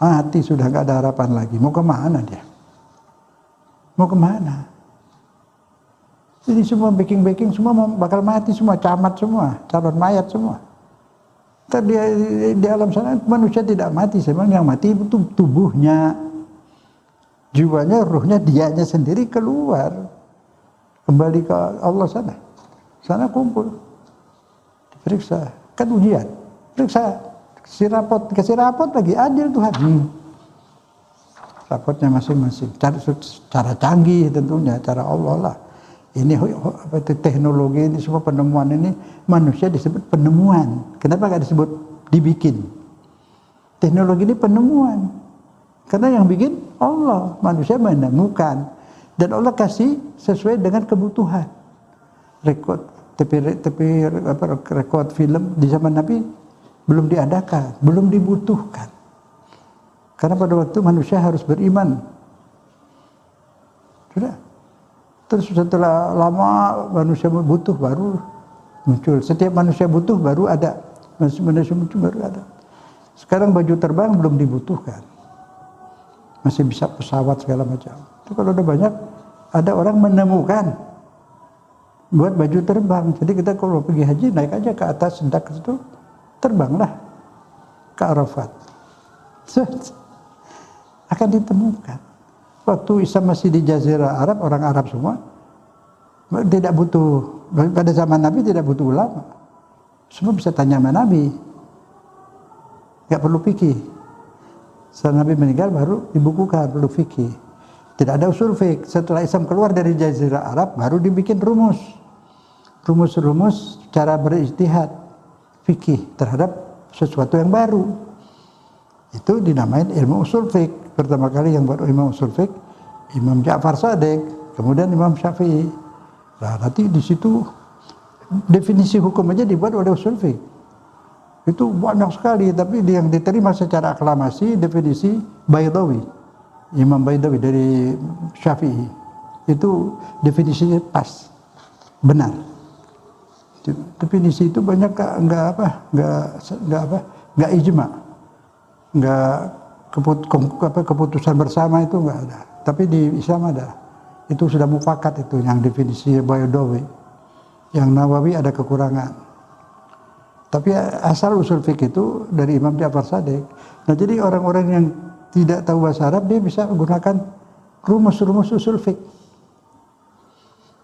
Mati sudah nggak ada harapan lagi. Mau kemana dia? Mau kemana? Jadi semua baking semua bakal mati semua, camat semua, calon mayat semua. Tadi di alam sana manusia tidak mati, memang yang mati itu tubuhnya, jiwanya, ruhnya, dianya sendiri keluar, kembali ke Allah sana. Sana kumpul, diperiksa, kan ujian, periksa. Kasih rapot lagi, adil Tuhan. Rapotnya masing-masing. Cara canggih tentunya, cara Allah lah. Ini teknologi ini semua penemuan ini manusia disebut penemuan. Kenapa nggak disebut dibikin? Teknologi ini penemuan. Karena yang bikin Allah, manusia menemukan. Dan Allah kasih sesuai dengan kebutuhan. Rekod film di zaman Nabi belum diadakan, belum dibutuhkan. Karena pada waktu manusia harus beriman. Sudah. Terus setelah lama manusia butuh baru muncul. Setiap manusia butuh baru ada. Manusia muncul baru ada. Sekarang baju terbang belum dibutuhkan. Masih bisa pesawat segala macam. Itu kalau udah banyak, ada orang menemukan buat baju terbang. Jadi kita kalau pergi haji naik aja ke atas sendak itu, terbanglah ke Arafat. Akan ditemukan. Waktu Isa masih di Jazirah Arab, orang Arab semua tidak butuh, pada zaman Nabi tidak butuh ulama. Semua bisa tanya sama Nabi. Gak perlu fikih. Setelah Nabi meninggal baru dibukukan, perlu fikih. Tidak ada usul fikih. Setelah Islam keluar dari Jazirah Arab, baru dibikin rumus. Rumus-rumus cara berijtihad fikih terhadap sesuatu yang baru. Itu dinamain ilmu usul fikih. Pertama kali yang buat ilmu usul fikih Imam Ja'far Shadiq, kemudian Imam Syafi'i. Nah, nanti di situ definisi hukum aja dibuat oleh usul fikih. Itu banyak sekali, tapi yang diterima secara aklamasi definisi Baydawi, Imam Baydawi dari Syafi'i. Itu definisinya pas, benar. Definisi itu banyak nggak ijma, nggak keputusan bersama itu nggak ada. Tapi di Islam ada. Itu sudah mufakat itu yang definisi Baydawi. Yang Nawawi ada kekurangan. Tapi asal usul fikih itu dari Imam Ja'far Shadiq. Nah jadi orang-orang yang tidak tahu bahasa Arab dia bisa menggunakan rumus-rumus usul fiqh.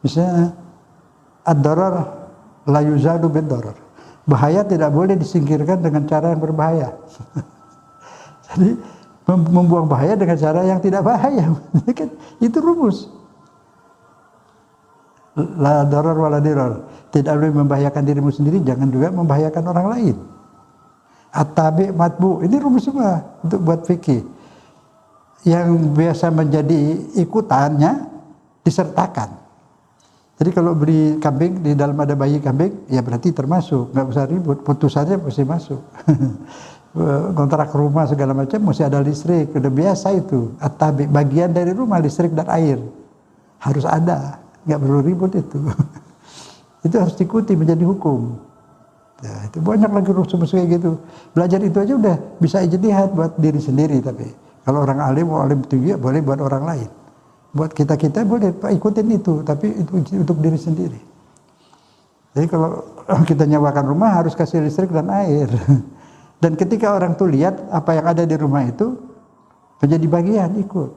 Misalnya ad-darar la yuzadu bid-darar. Bahaya tidak boleh disingkirkan dengan cara yang berbahaya. Jadi membuang bahaya dengan cara yang tidak bahaya. Itu rumus. La darar wa la dirar. Tidak boleh membahayakan dirimu sendiri, jangan juga membahayakan orang lain. At-tabi' matbu. Ini rumus semua untuk buat fikih. Yang biasa menjadi ikutannya disertakan. Jadi kalau beli kambing, di dalam ada bayi kambing, ya berarti termasuk, nggak usah ribut, putusannya mesti masuk. Kontrak rumah segala macam mesti ada listrik, udah biasa itu. At-tabi, bagian dari rumah listrik dan air harus ada, nggak perlu ribut itu. Itu harus diikuti menjadi hukum. Ya, itu banyak lagi rumus kayak gitu. Belajar itu aja udah bisa ijtihad buat diri sendiri, tapi kalau orang alim tinggi boleh buat orang lain. Buat kita boleh ikutin itu, tapi itu untuk diri sendiri. Jadi kalau kita nyewakan rumah harus kasih listrik dan air. Dan ketika orang tuh lihat apa yang ada di rumah itu menjadi bagian ikut.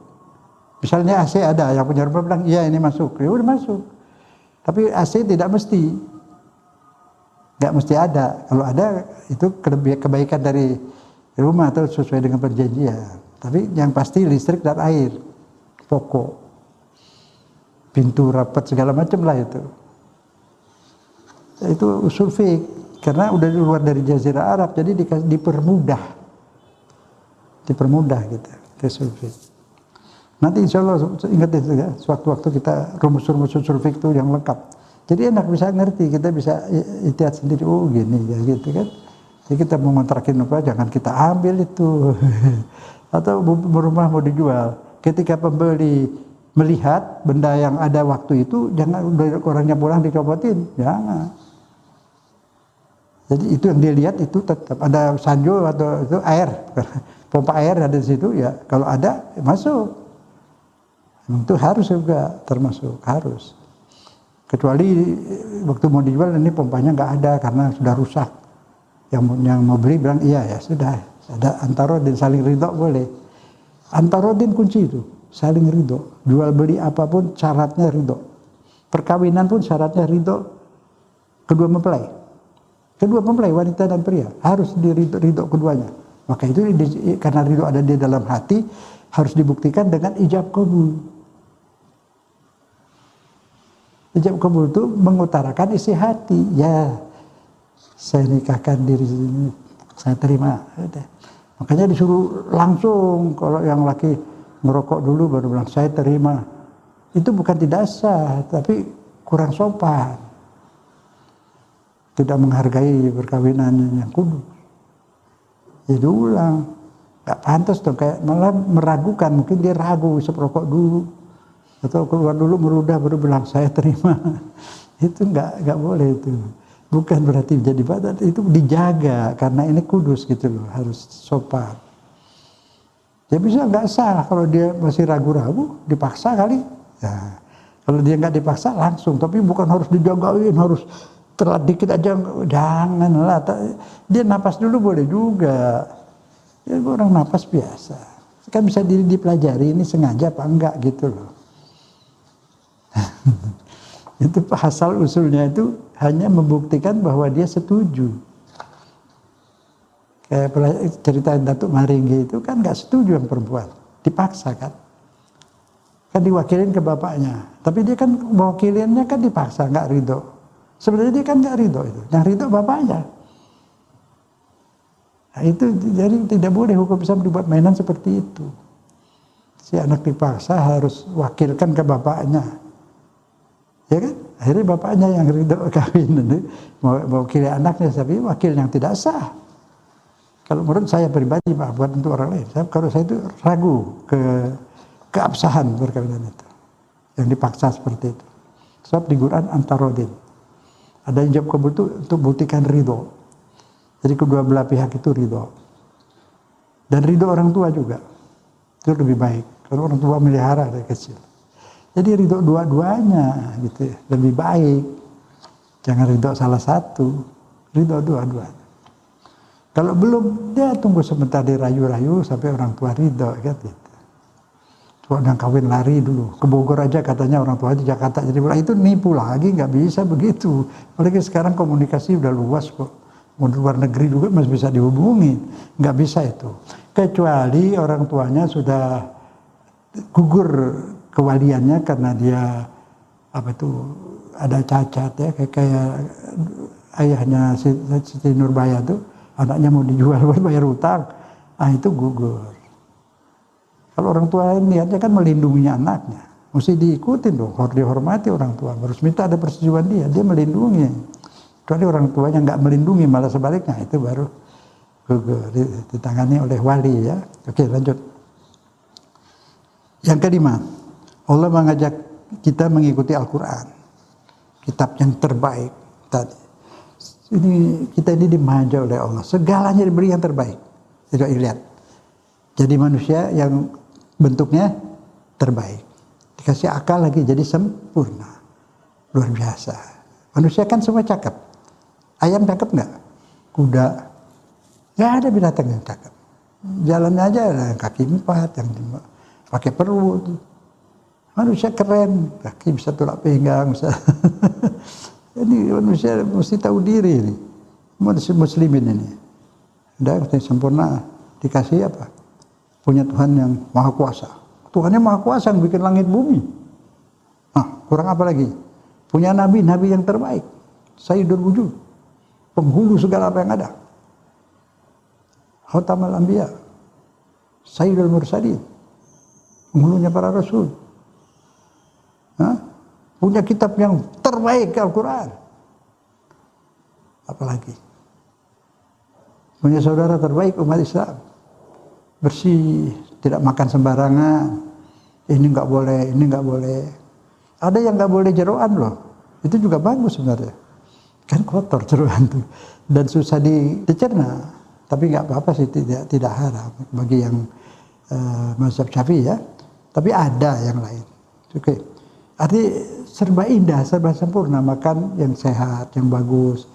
Misalnya AC ada, yang punya rumah bilang iya ini masuk, ya udah masuk. Tapi AC tidak mesti, nggak mesti ada. Kalau ada itu kebaikan dari rumah atau sesuai dengan perjanjian. Tapi yang pasti listrik dan air pokok, pintu rapat segala macam lah itu. Itu usul fiqh. Karena udah keluar dari Jazirah Arab, jadi dipermudah gitu. Usul fiqh. Nanti insya Allah ingat itu ya, sewaktu-waktu kita rumus-rumus usul fiqh itu yang lengkap. Jadi enak bisa ngerti, kita bisa ijtihad sendiri. Oh gini ya gitu kan. Jadi kita mau ngontrakin apa, jangan kita ambil itu. Atau rumah mau dijual. Ketika pembeli melihat benda yang ada waktu itu, jangan orangnya pulang dicopotin, jangan. Jadi itu yang dia lihat itu tetap ada sanjo atau itu air, pompa air ada di situ ya. Kalau ada masuk, itu harus juga termasuk harus. Kecuali waktu mau dijual ini pompanya nggak ada karena sudah rusak. Yang mau beli bilang iya ya sudah ada antarodin saling ridho boleh. Antarodin kunci itu saling ridho. Jual beli apapun syaratnya ridho. Perkawinan pun syaratnya ridho kedua mempelai. Kedua mempelai wanita dan pria harus ridho keduanya. Maka itu karena ridho ada di dalam hati harus dibuktikan dengan ijab kabul. Ijab kabul itu mengutarakan isi hati. Ya, saya nikahkan diri ini, saya terima. Makanya disuruh langsung kalau yang laki ngerokok dulu baru bilang saya terima. Itu bukan tidak sah, tapi kurang sopan. Tidak menghargai perkawinan yang kudus. Jadi ulang, nggak pantas dong, kayak malah meragukan, mungkin dia ragu, isep rokok dulu, atau keluar dulu merudah baru bilang saya terima. Itu nggak boleh itu. Bukan berarti jadi badan, itu dijaga karena ini kudus gitu loh, harus sopan. Dia bisa nggak sah kalau dia masih ragu-ragu, dipaksa kali. Ya, kalau dia nggak dipaksa langsung, tapi bukan harus dijagain, harus telat dikit aja, janganlah. Dia napas dulu boleh juga. Ya orang napas biasa. Kan bisa dipelajari ini sengaja apa enggak gitu loh. Itu asal usulnya itu hanya membuktikan bahwa dia setuju. Kayak cerita Datuk Maringgi itu kan nggak setuju yang perempuan, dipaksa kan diwakilin ke bapaknya. Tapi dia kan wakilinnya kan dipaksa, nggak ridho. Sebenarnya dia kan nggak ridho itu, yang ridho bapaknya. Nah, itu jadi tidak boleh hukum Islam dibuat mainan seperti itu. Si anak dipaksa harus wakilkan ke bapaknya, ya kan? Akhirnya bapaknya yang ridho kawin, mau wakili anaknya, tapi wakil yang tidak sah. Kalau menurut saya pribadi, buat untuk orang lain, kalau saya itu ragu keabsahan perkawinan itu, yang dipaksa seperti itu. Sebab di Quran antarodin. Ada ijab kabul itu untuk buktikan ridho. Jadi kedua belah pihak itu ridho. Dan ridho orang tua juga. Itu lebih baik. Kalau orang tua melihara dari kecil. Jadi ridho dua-duanya gitu ya. Lebih baik. Jangan ridho salah satu. Ridho dua-duanya. Kalau belum, dia tunggu sebentar dirayu-rayu sampai orang tua ridho gitu. yang kawin lari dulu ke Bogor aja katanya orang tua di Jakarta, jadi itu nipu lagi, nggak bisa begitu. Apalagi sekarang komunikasi udah luas kok, mau luar negeri juga masih bisa dihubungi, nggak bisa itu. Kecuali orang tuanya sudah gugur kewaliannya karena dia ada cacat ya, kayak ayahnya Siti Nurbaya tuh anaknya mau dijual buat bayar utang, itu gugur. Kalau orang tua niatnya kan melindungi anaknya, mesti diikutin dong, harus dihormati orang tua, harus minta ada persetujuan dia melindungi. Kecuali orang tuanya nggak melindungi, malah sebaliknya, itu baru gugur, ditangani oleh wali ya. Oke, lanjut. Yang kelima, Allah mengajak kita mengikuti Al-Quran, kitab yang terbaik tadi. Kita ini dimanja oleh Allah, segalanya diberi yang terbaik. Coba lihat, jadi manusia yang bentuknya terbaik, dikasih akal lagi jadi sempurna, luar biasa. Manusia kan semua cakep. Ayam cakep nggak? Kuda, nggak ada binatang yang cakep. Jalannya aja ada yang kaki 4, yang pakai perut. Manusia keren, kaki bisa tulak pinggang, bisa. Ini manusia mesti tahu diri ini. Muslimin ini. Udah sempurna, dikasih apa? Punya Tuhan yang maha kuasa. Tuhannya maha kuasa yang bikin langit bumi. Kurang apa lagi? Punya nabi yang terbaik. Sayyidul wujud. Penghulu segala apa yang ada. Khatamal anbiya. Sayyidul mursalin. Penghulunya para rasul. Punya kitab yang terbaik, Al-Quran. Apalagi? Punya saudara terbaik umat Islam. Bersih, tidak makan sembarangan. Ini nggak boleh, ini nggak boleh. Ada yang nggak boleh jeroan loh. Itu juga bagus sebenarnya. Kan kotor jeroan tuh dan susah dicerna. Tapi nggak apa-apa sih, tidak haram bagi yang mazhab Syafi'i ya. Tapi ada yang lain. Oke. Arti serba indah, serba sempurna, makan yang sehat, yang bagus.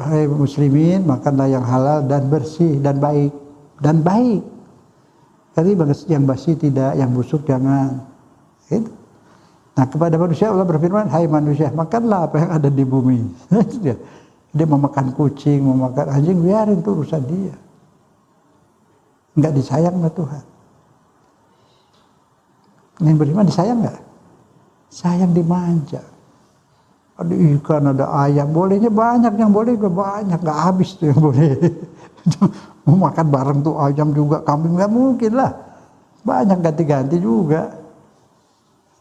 Hai muslimin, makanlah yang halal dan bersih dan baik. Dan baik. Tadi yang basi tidak, yang busuk jangan. Gitu. Nah, kepada manusia Allah berfirman, hai manusia, makanlah apa yang ada di bumi. Dia mau makan kucing, mau makan anjing, biarin itu urusan dia. Enggak disayang sama Tuhan. Yang beriman disayang enggak? Sayang, dimanja. Ada ikan, ada ayam, bolehnya banyak, yang boleh juga banyak, enggak habis tuh yang boleh. Mau makan bareng tuh ayam juga, kambing, nggak mungkin lah. Banyak ganti-ganti juga.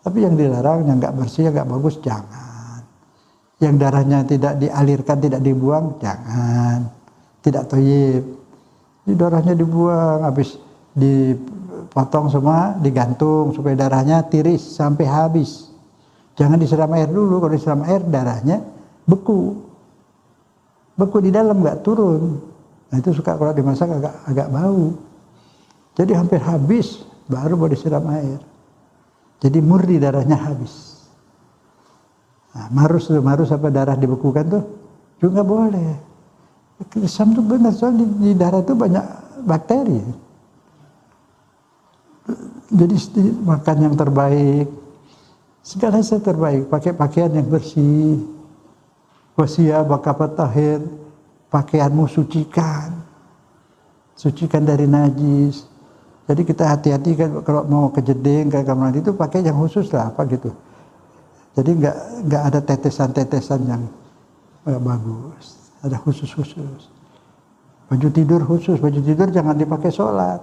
Tapi yang dilarang, yang nggak bersih, yang nggak bagus, jangan. Yang darahnya tidak dialirkan, tidak dibuang, jangan. Tidak thayyib. Jadi darahnya dibuang, habis dipotong semua, digantung supaya darahnya tiris sampai habis. Jangan disiram air dulu, kalau disiram air darahnya beku. Beku di dalam nggak turun. Nah itu suka kalau dimasak agak bau. Jadi hampir habis baru boleh disiram air. Jadi murni darahnya habis. Nah, marus apa darah dibekukan tuh juga boleh. Kisam tuh benar, soalnya di darah tuh banyak bakteri. Jadi makan yang terbaik, segala yang terbaik, pakai pakaian yang bersih. Wasiyah bakapat tahir. Pakaianmu sucikan dari najis. Jadi kita hati-hati kan kalau mau ke jeding, ke kamar mandi itu pakai yang khusus lah, apa gitu. Jadi nggak ada tetesan-tetesan yang bagus. Ada khusus. Baju tidur khusus, baju tidur jangan dipakai sholat.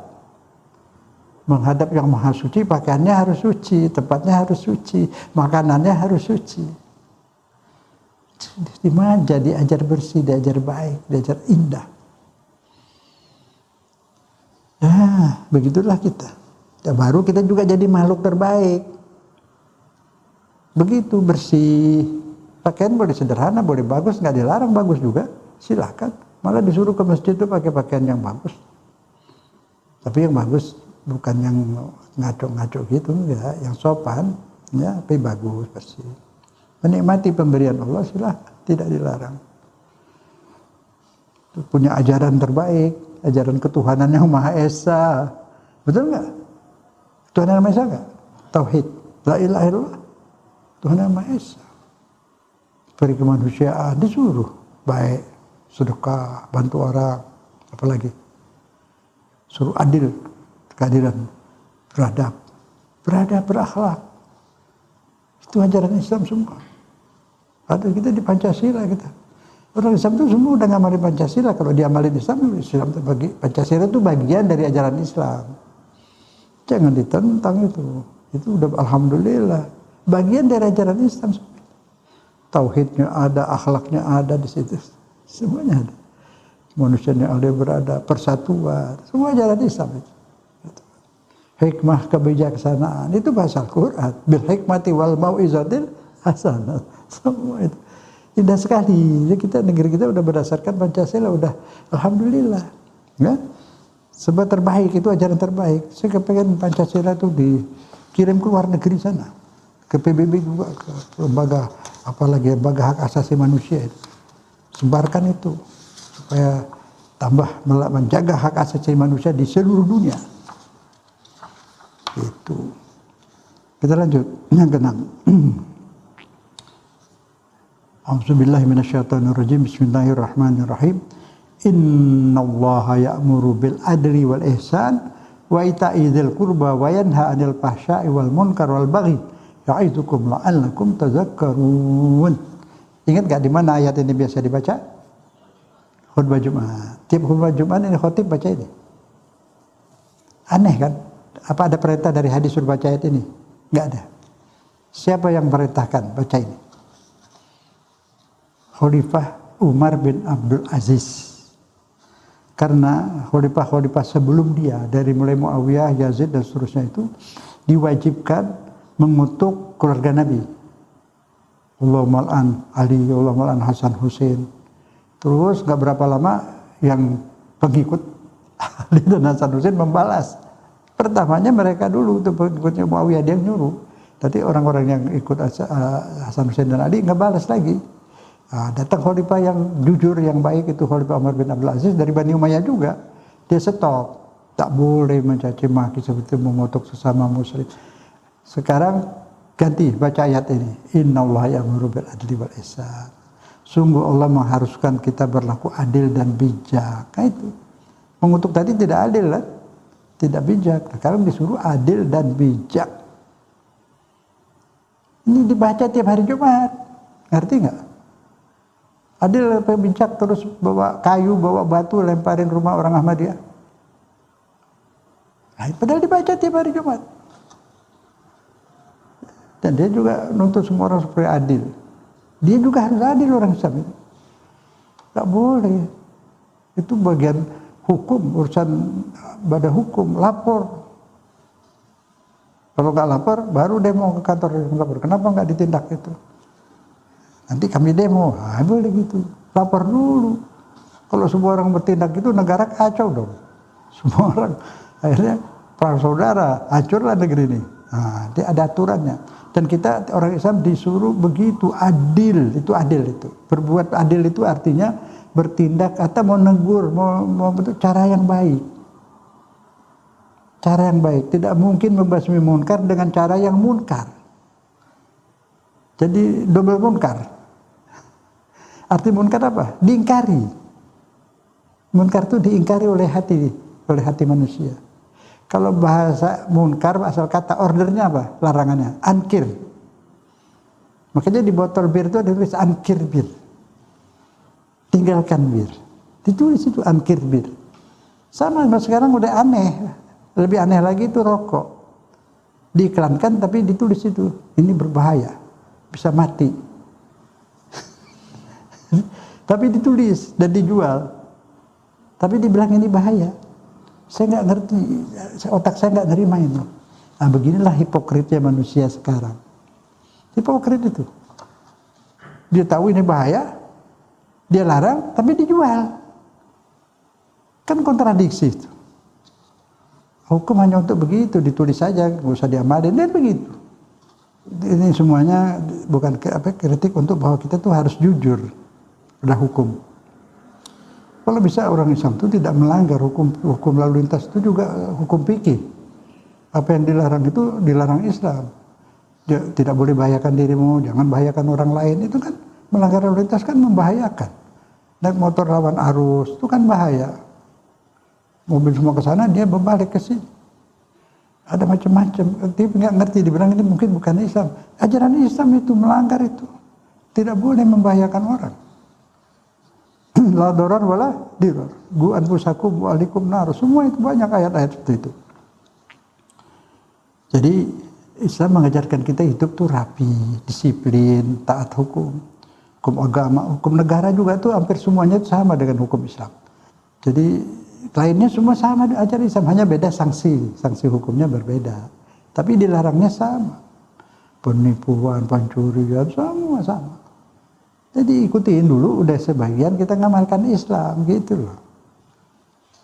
Menghadap yang maha suci, pakaiannya harus suci, tempatnya harus suci, makanannya harus suci. Dimanja, diajar bersih, diajar baik, diajar indah. Ya, begitulah kita. Ya, baru kita juga jadi makhluk terbaik. Begitu bersih. Pakaian boleh sederhana, boleh bagus, nggak dilarang, bagus juga. Silakan. Malah disuruh ke masjid itu pakai pakaian yang bagus. Tapi yang bagus bukan yang ngaco-ngaco gitu, ya, yang sopan, ya, tapi bagus, bersih. Menikmati pemberian Allah silahkan, tidak dilarang. Punya ajaran terbaik, ajaran ketuhanan yang Maha Esa. Betul nggak? Tuhan yang Maha Esa enggak? Tauhid. La ilaha illallah. Tuhan yang Maha Esa. Beri kemanusiaan disuruh baik, sedekah, bantu orang, apalagi suruh adil, keadilan, beradab, berakhlak. Itu ajaran Islam semua. Ada kita di Pancasila kita. Orang Islam itu semua udah ngamalin Pancasila. Kalau diamalin Islam itu bagi Pancasila itu bagian dari ajaran Islam. Jangan ditentang itu. Itu udah alhamdulillah bagian dari ajaran Islam. Tauhidnya ada, akhlaknya ada di situ. Semuanya ada. Manusianya ada berada, persatuan. Semua ajaran Islam itu. Hikmah, kebijaksanaan itu bahasa Al-Quran. Bil hikmati wal mau'izatil hasanah. Semua itu. Indah sekali. Kita negeri kita udah berdasarkan Pancasila udah alhamdulillah. Ya? Sebab terbaik itu ajaran terbaik. Saya kepengen Pancasila itu dikirim ke luar negeri sana. Ke PBB juga, ke lembaga apalagi lembaga hak asasi manusia itu. Sebarkan itu supaya tambah menjaga hak asasi manusia di seluruh dunia. Itu. Kita lanjut yang keenam. A'udzubillahi minasyaitonirrajim. Bismillahirrahmanirrahim. Innallaha ya'muru bil adli wal ihsan wa ita'i dzil qurba wa yanha 'anil fahsya'i wal munkar wal baghi ya'idukum la'allakum tadhakkarun. Ingat gak di mana ayat ini biasa dibaca? Khutbah Jumat. Tiap khutbah Jumat ini khotib baca ini. Aneh kan? Apa ada perintah dari hadis suruh baca ayat ini? Enggak ada. Siapa yang perintahkan baca ini? Khalifah Umar bin Abdul Aziz. Karena khalifah-khalifah sebelum dia dari mulai Muawiyah, Yazid dan seterusnya itu diwajibkan mengutuk keluarga Nabi. Allahumma al'an Ali, Allahumma al'an Hasan Hussein. Terus gak berapa lama yang pengikut Ali dan Hasan Hussein membalas. Pertamanya mereka dulu itu pengikutnya Muawiyah dia yang nyuruh. Tapi orang-orang yang ikut Hasan Hussein dan Ali nggak balas lagi. Datang khalifah yang jujur, yang baik itu Khalifah Umar bin Abdul Aziz dari Bani Umayyah juga. Dia stop. Tak boleh mencaci maki seperti mengutuk sesama muslim. Sekarang ganti baca ayat ini. Innallaha ya'muru bil adli wal ihsan. Sungguh Allah mengharuskan kita berlaku adil dan bijak. Nah itu. Mengutuk tadi tidak adil lah. Tidak bijak. Sekarang disuruh adil dan bijak. Ini dibaca tiap hari Jumat. Ngerti nggak? Adil dan bijak terus bawa kayu, bawa batu, lemparin rumah orang Ahmadiyah. Nah, padahal dibaca tiap hari Jumat. Dan dia juga nuntut semua orang supaya adil. Dia juga harus adil orang Islam itu. Gak boleh. Itu bagian hukum, urusan badan hukum, lapor. Kalau nggak lapor, baru demo ke kantor lapor. Kenapa nggak ditindak itu? Nanti kami demo, boleh gitu. Lapor dulu. Kalau semua orang bertindak itu negara kacau dong. Semua orang akhirnya perang saudara, hancurlah negeri ini. Nah, dia ada aturannya. Dan kita orang Islam disuruh begitu adil, itu adil itu. Berbuat adil itu artinya bertindak atau mau negur, mau bentuk cara yang baik. Cara yang baik, tidak mungkin membasmi munkar dengan cara yang munkar. Jadi double munkar. Arti munkar apa? Diingkari. Munkar itu diingkari oleh hati manusia. Kalau bahasa munkar, asal kata ordernya apa? Larangannya, ankir. Makanya di botol bir itu ada tulis ankir bir. Tinggalkan bir. Ditulis itu ankir bir. Sama sekarang udah aneh. Lebih aneh lagi itu rokok. Diiklankan tapi ditulis itu. Ini berbahaya. Bisa mati. Tapi ditulis dan dijual. Tapi dibilang ini bahaya. Saya nggak ngerti, otak saya nggak nerima itu. Nah beginilah hipokritnya manusia sekarang. Hipokrit itu. Dia tahu ini bahaya, dia larang, tapi dijual. Kan kontradiksi itu. Hukum hanya untuk begitu, ditulis saja, nggak usah diamalin, dan begitu. Ini semuanya bukan kritik untuk bahwa kita tuh harus jujur pada hukum. Kalau bisa orang Islam itu tidak melanggar hukum lalu lintas itu juga hukum fikih. Apa yang dilarang itu dilarang Islam. Tidak boleh bahayakan dirimu, jangan bahayakan orang lain. Itu kan melanggar lalu lintas, kan membahayakan. Naik motor lawan arus itu kan bahaya. Mobil semua ke sana, dia berbalik ke sini. Ada macam-macam. Dia nggak ngerti, dibilang ini mungkin bukan Islam. Ajaran Islam itu melanggar itu. Tidak boleh membahayakan orang. La darar wala dirar. Gu anfusakum wa alikum nar. Semua itu banyak ayat-ayat seperti itu. Jadi Islam mengajarkan kita hidup tuh rapi, disiplin, taat hukum. Hukum agama, hukum negara juga tuh hampir semuanya sama dengan hukum Islam. Jadi lainnya semua sama ajaran Islam, hanya beda sanksi hukumnya berbeda. Tapi dilarangnya sama. Penipuan, pencurian, semua sama. Jadi ikutin dulu, udah sebagian kita ngamalkan Islam gitu loh.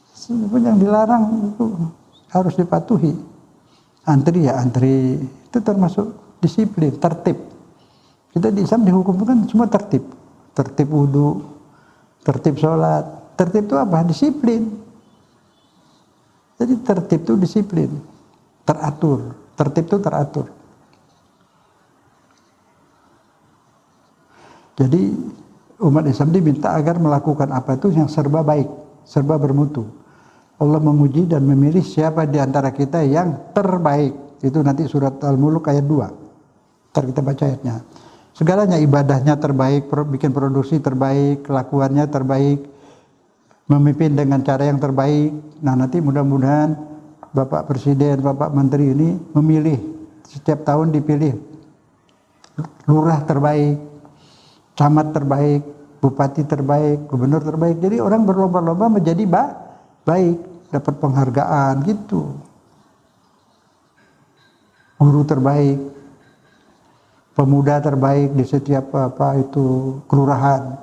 Semua yang dilarang itu harus dipatuhi. Antri ya antri, itu termasuk disiplin, tertib. Kita di Islam dihukum itu kan semua tertib. Tertib wudu, tertib sholat. Tertib itu apa? Disiplin. Jadi tertib itu disiplin, teratur. Tertib itu teratur. Jadi umat Islam diminta agar melakukan apa itu yang serba baik, serba bermutu. Allah menguji dan memilih siapa di antara kita yang terbaik. Itu nanti surat Al-Mulk ayat 2. Ntar kita baca ayatnya. Segalanya, ibadahnya terbaik, bikin produksi terbaik, kelakuannya terbaik, memimpin dengan cara yang terbaik. Nah nanti mudah-mudahan Bapak Presiden, Bapak Menteri ini memilih, setiap tahun dipilih lurah terbaik, camat terbaik, bupati terbaik, gubernur terbaik. Jadi orang berlomba-lomba menjadi baik, dapat penghargaan gitu. Guru terbaik, pemuda terbaik di setiap kelurahan,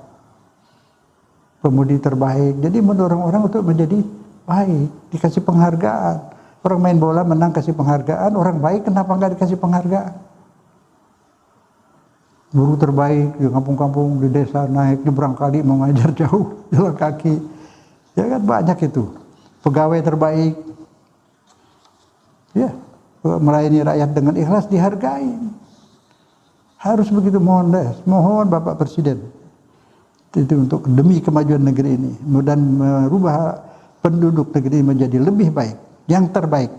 pemudi terbaik. Jadi mendorong orang untuk menjadi baik, dikasih penghargaan. Orang main bola menang kasih penghargaan, orang baik kenapa nggak dikasih penghargaan? Guru terbaik di kampung-kampung, di desa, naik nyebrang kali mau ngajar jauh, jalan kaki. Ya kan banyak itu. Pegawai terbaik. Ya, melayani rakyat dengan ikhlas dihargai. Harus begitu, mohon Bapak Presiden. Itu untuk demi kemajuan negeri ini dan merubah penduduk negeri ini menjadi lebih baik, yang terbaik.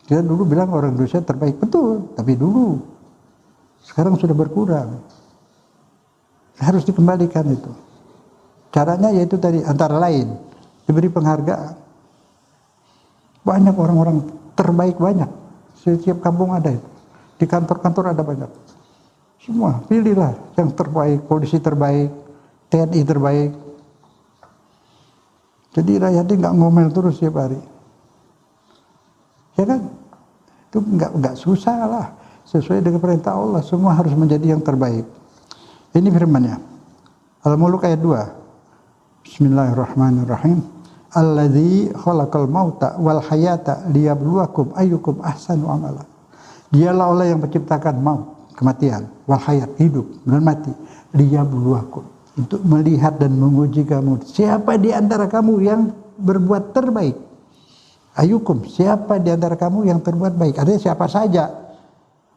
Kita dulu bilang orang Indonesia terbaik, betul, tapi dulu. Sekarang sudah berkurang. Harus dikembalikan itu. Caranya yaitu tadi, antara lain diberi penghargaan. Banyak orang-orang terbaik, banyak. Setiap kampung ada itu. Di kantor-kantor ada banyak. Semua pilihlah yang terbaik, polisi terbaik, TNI terbaik. Jadi rakyat ini nggak ngomel terus tiap hari. Ya kan? Itu nggak susah lah. Sesuai dengan perintah Allah, semua harus menjadi yang terbaik. Ini firman-Nya. Al-Mulk ayat 2. Bismillahirrahmanirrahim. Alladzi khalaqal mauta wal hayata liyabluwakum ayyukum ahsanu amala. Dialah Allah yang menciptakan maut, kematian, wal hayat, hidup dan mati, liyabluwakum, untuk melihat dan menguji kamu. Siapa di antara kamu yang berbuat terbaik? Ayyukum, siapa di antara kamu yang terbuat baik? Artinya siapa saja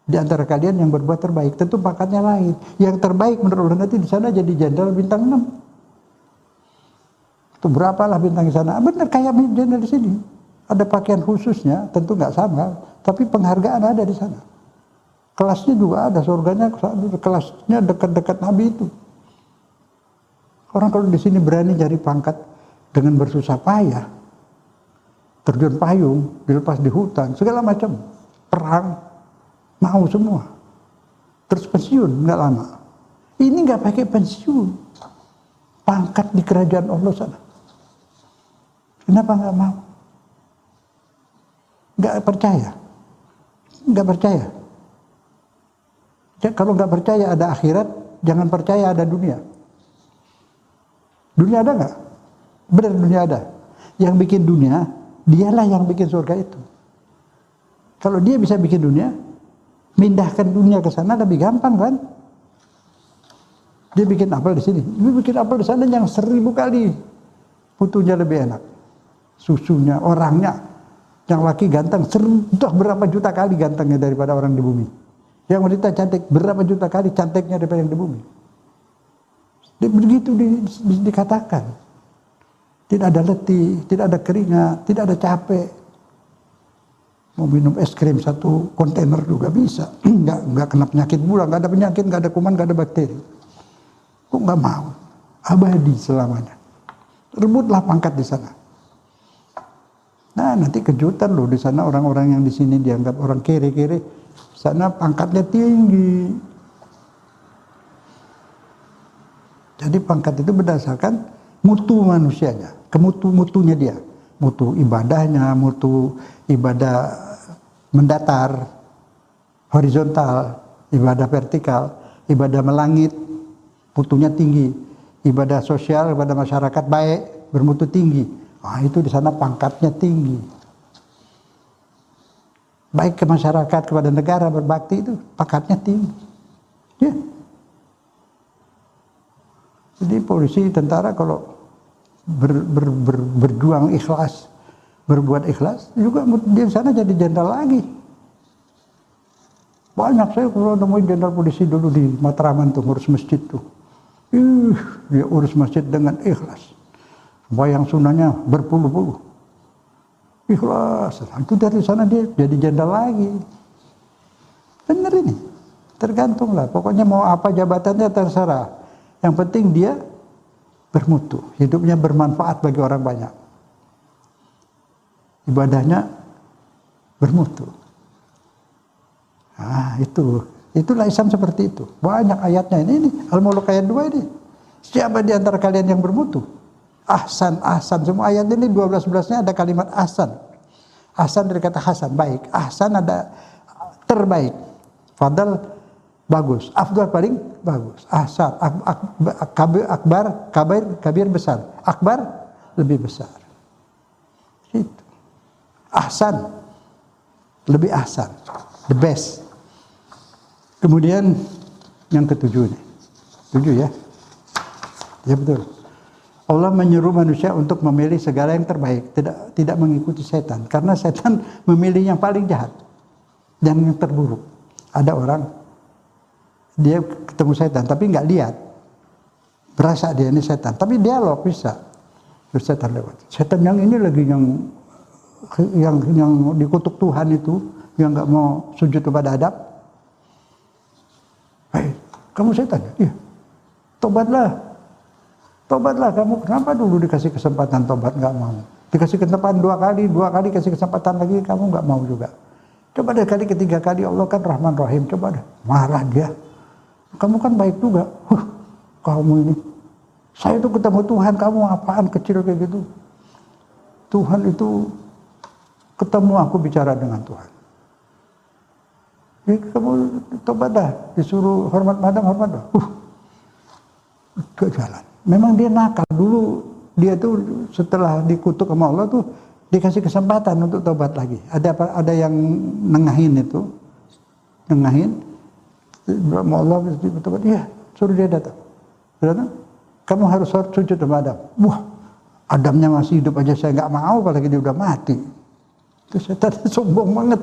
di antara kalian yang berbuat terbaik. Tentu pangkatnya lain. Yang terbaik menurut Allah nanti di sana jadi jenderal bintang 6. Itu berapalah bintang di sana? Benar kayak jenderal di sini. Ada pakaian khususnya, tentu nggak sama, tapi penghargaan ada di sana. Kelasnya juga ada, surganya kelasnya dekat-dekat Nabi itu. Orang kalau di sini berani cari pangkat dengan bersusah payah, terjun payung, dilepas di hutan, segala macam, perang, mau semua. Terus pensiun nggak lama. Ini nggak pakai pensiun, pangkat di kerajaan Allah sana. Kenapa nggak mau? Nggak percaya, nggak percaya. Kalau nggak percaya ada akhirat, jangan percaya ada dunia. Dunia ada nggak? Benar dunia ada. Yang bikin dunia, dialah yang bikin surga itu. Kalau dia bisa bikin dunia, mindahkan dunia ke sana lebih gampang kan? Dia bikin apel di sini, dia bikin apel di sana yang 1000 kali putunya lebih enak, susunya, orangnya. Yang laki ganteng, entah berapa juta kali gantengnya daripada orang di bumi. Yang wanita cantik, berapa juta kali cantiknya daripada yang di bumi. Begitu dikatakan. Tidak ada letih, tidak ada keringat, tidak ada capek. Mau minum es krim 1 kontainer juga bisa. Nggak kena penyakit pula, nggak ada penyakit, nggak ada kuman, nggak ada bakteri. Kok nggak mau? Abadi selamanya. Rebutlah pangkat di sana. Nah, nanti kejutan loh di sana, orang-orang yang di sini dianggap orang kere-kere, sana pangkatnya tinggi. Jadi pangkat itu berdasarkan mutu manusianya, mutunya dia, mutu ibadahnya, mutu ibadah mendatar, horizontal, ibadah vertikal, ibadah melangit, mutunya tinggi, ibadah sosial, ibadah masyarakat baik, bermutu tinggi. Nah, itu di sana pangkatnya tinggi. Baik ke masyarakat, kepada negara, berbakti itu pangkatnya tinggi. Ya. Jadi polisi, tentara kalau berjuang ikhlas, berbuat ikhlas, juga di sana jadi jenderal lagi. Banyak saya kalau nemuin jenderal polisi dulu di Matraman tuh, ngurus masjid tuh. Dia urus masjid dengan ikhlas. Bayang sunahnya berpuluh-puluh. Ikhlas. Itu dari sana dia jadi jenderal lagi. Benar ini. Tergantunglah. Pokoknya mau apa jabatannya terserah. Yang penting dia bermutu. Hidupnya bermanfaat bagi orang banyak. Ibadahnya bermutu. Nah, itu. Itulah Islam seperti itu. Banyak ayatnya. Ini Al-Mulk ayat 2 ini. Siapa di antara kalian yang bermutu? Ahsan, ahsan. Semua ayat ini 12-11-nya ada kalimat ahsan. Ahsan dari kata hasan, baik. Ahsan ada terbaik. Fadal bagus. Afdal paling bagus. Ahsan, akbar, kabir besar. Akbar lebih besar. Itu. Ahsan lebih ahsan. The best. Kemudian yang ketujuh nih. 7 ya. Ya betul. Allah menyuruh manusia untuk memilih segala yang terbaik, tidak mengikuti setan, karena setan memilih yang paling jahat dan yang terburuk. Ada orang dia ketemu setan tapi nggak lihat, berasa dia ini setan, tapi dialog bisa, terus setan lewat. Setan yang ini lagi yang dikutuk Tuhan itu, yang nggak mau sujud kepada Adam. Hei, kamu setan? Iya, tobatlah. Tobatlah kamu, kenapa dulu dikasih kesempatan tobat nggak mau? Dikasih kesempatan 2 kali kasih kesempatan lagi kamu nggak mau juga. Coba deh kali ketiga kali, Allah kan Rahman Rahim, coba deh, marah dia. Kamu kan baik juga, kamu ini. Saya itu ketemu Tuhan, kamu apaan kecil kayak gitu? Tuhan itu ketemu aku bicara dengan Tuhan. Jadi kamu tobat dah, disuruh hormat madam, hormat dah. Ke jalan. Memang dia nakal dulu, dia tuh setelah dikutuk sama Allah tuh dikasih kesempatan untuk tobat lagi. Ada yang nengahin itu, sama Allah tobat, iya, suruh dia datang. Kamu harus sujud sama Adam. Wah, Adamnya masih hidup aja saya nggak mau, apalagi dia udah mati. Itu setan sombong banget,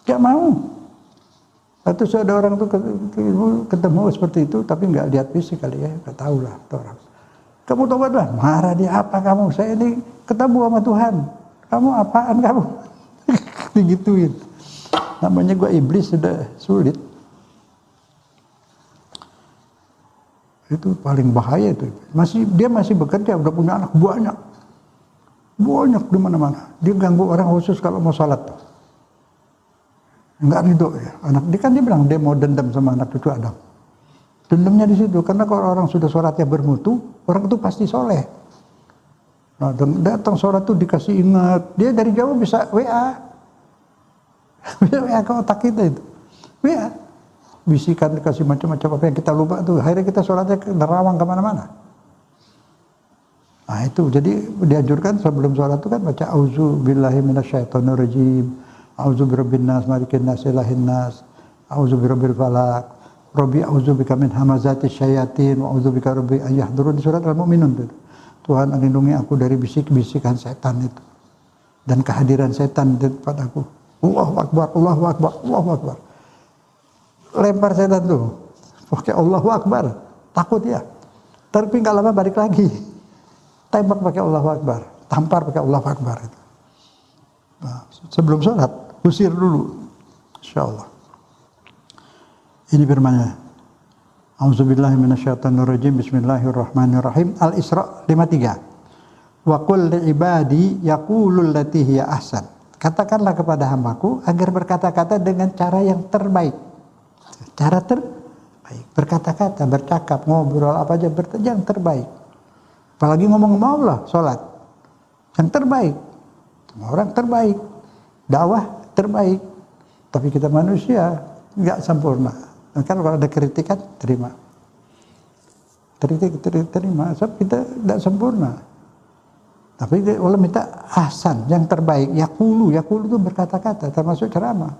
nggak mau. Atau ada orang tuh ketemu seperti itu, tapi nggak lihat fisik kali ya, nggak tahu lah orang. Kamu tobatlah, marah dia, apa kamu? Saya ini ketemu sama Tuhan. Kamu apaan kamu? Digituin. Namanya gua iblis sudah sulit. Itu paling bahaya itu. Dia masih bekerja, udah punya anak banyak di mana-mana. Dia ganggu orang khusus kalau mau sholat. Enggak ridho ya. Dia bilang dia mau dendam sama anak cucu Adam. Dendamnya di situ, karena kalau orang sudah sholatnya bermutu, orang itu pasti soleh. Nah, datang sholat tuh dikasih ingat, dia dari jauh bisa WA, bisa WA ke otak kita itu, WA, bisikan dikasih macam-macam apa yang kita lupa tuh, akhirnya kita sholatnya nerawang kemana-mana. Nah itu, jadi dianjurkan sebelum sholat itu kan baca auzu billahi minasyaitonir rajim. A'udzu birabbin nas, malikin nas, ilahin nas, a'udzu birabbil falaq, rabbi a'udzu bika min hamazatis syayatin, wa a'udzu bika rabbi an yahdurun, di surat Al-Mu'minun itu. Tuhan lindungi aku dari bisik-bisikan setan itu. dan kehadiran setan di depan aku. Allahu Akbar, Allahu Akbar, Allahu Akbar. Lempar setan tuh, pakai Allahu Akbar, takut ya. Tapi nggak lama balik lagi, tembak pakai Allahu Akbar, tampar pakai Allahu Akbar. Nah, sebelum sholat, usir dulu, insyaallah. Ini firman-Nya. A'udzubillahi minasyaitonirrajim. Bismillahirrahmanirrahim. Al-Isra 53. Wa qul li ibadi yaqulul lati hiya ahsan. Katakanlah kepada hambaku agar berkata-kata dengan cara yang terbaik. Cara terbaik. Berkata-kata, bercakap, ngobrol apa aja yang terbaik. Apalagi ngomong-ngomong Allah, sholat. Yang terbaik. Orang terbaik. Dakwah terbaik. Tapi kita manusia nggak sempurna. Kan kalau ada kritikan terima. Kritik terima. Sebab kita nggak sempurna. Tapi Allah minta ahsan, yang terbaik. Yaqulu itu berkata-kata, termasuk ceramah.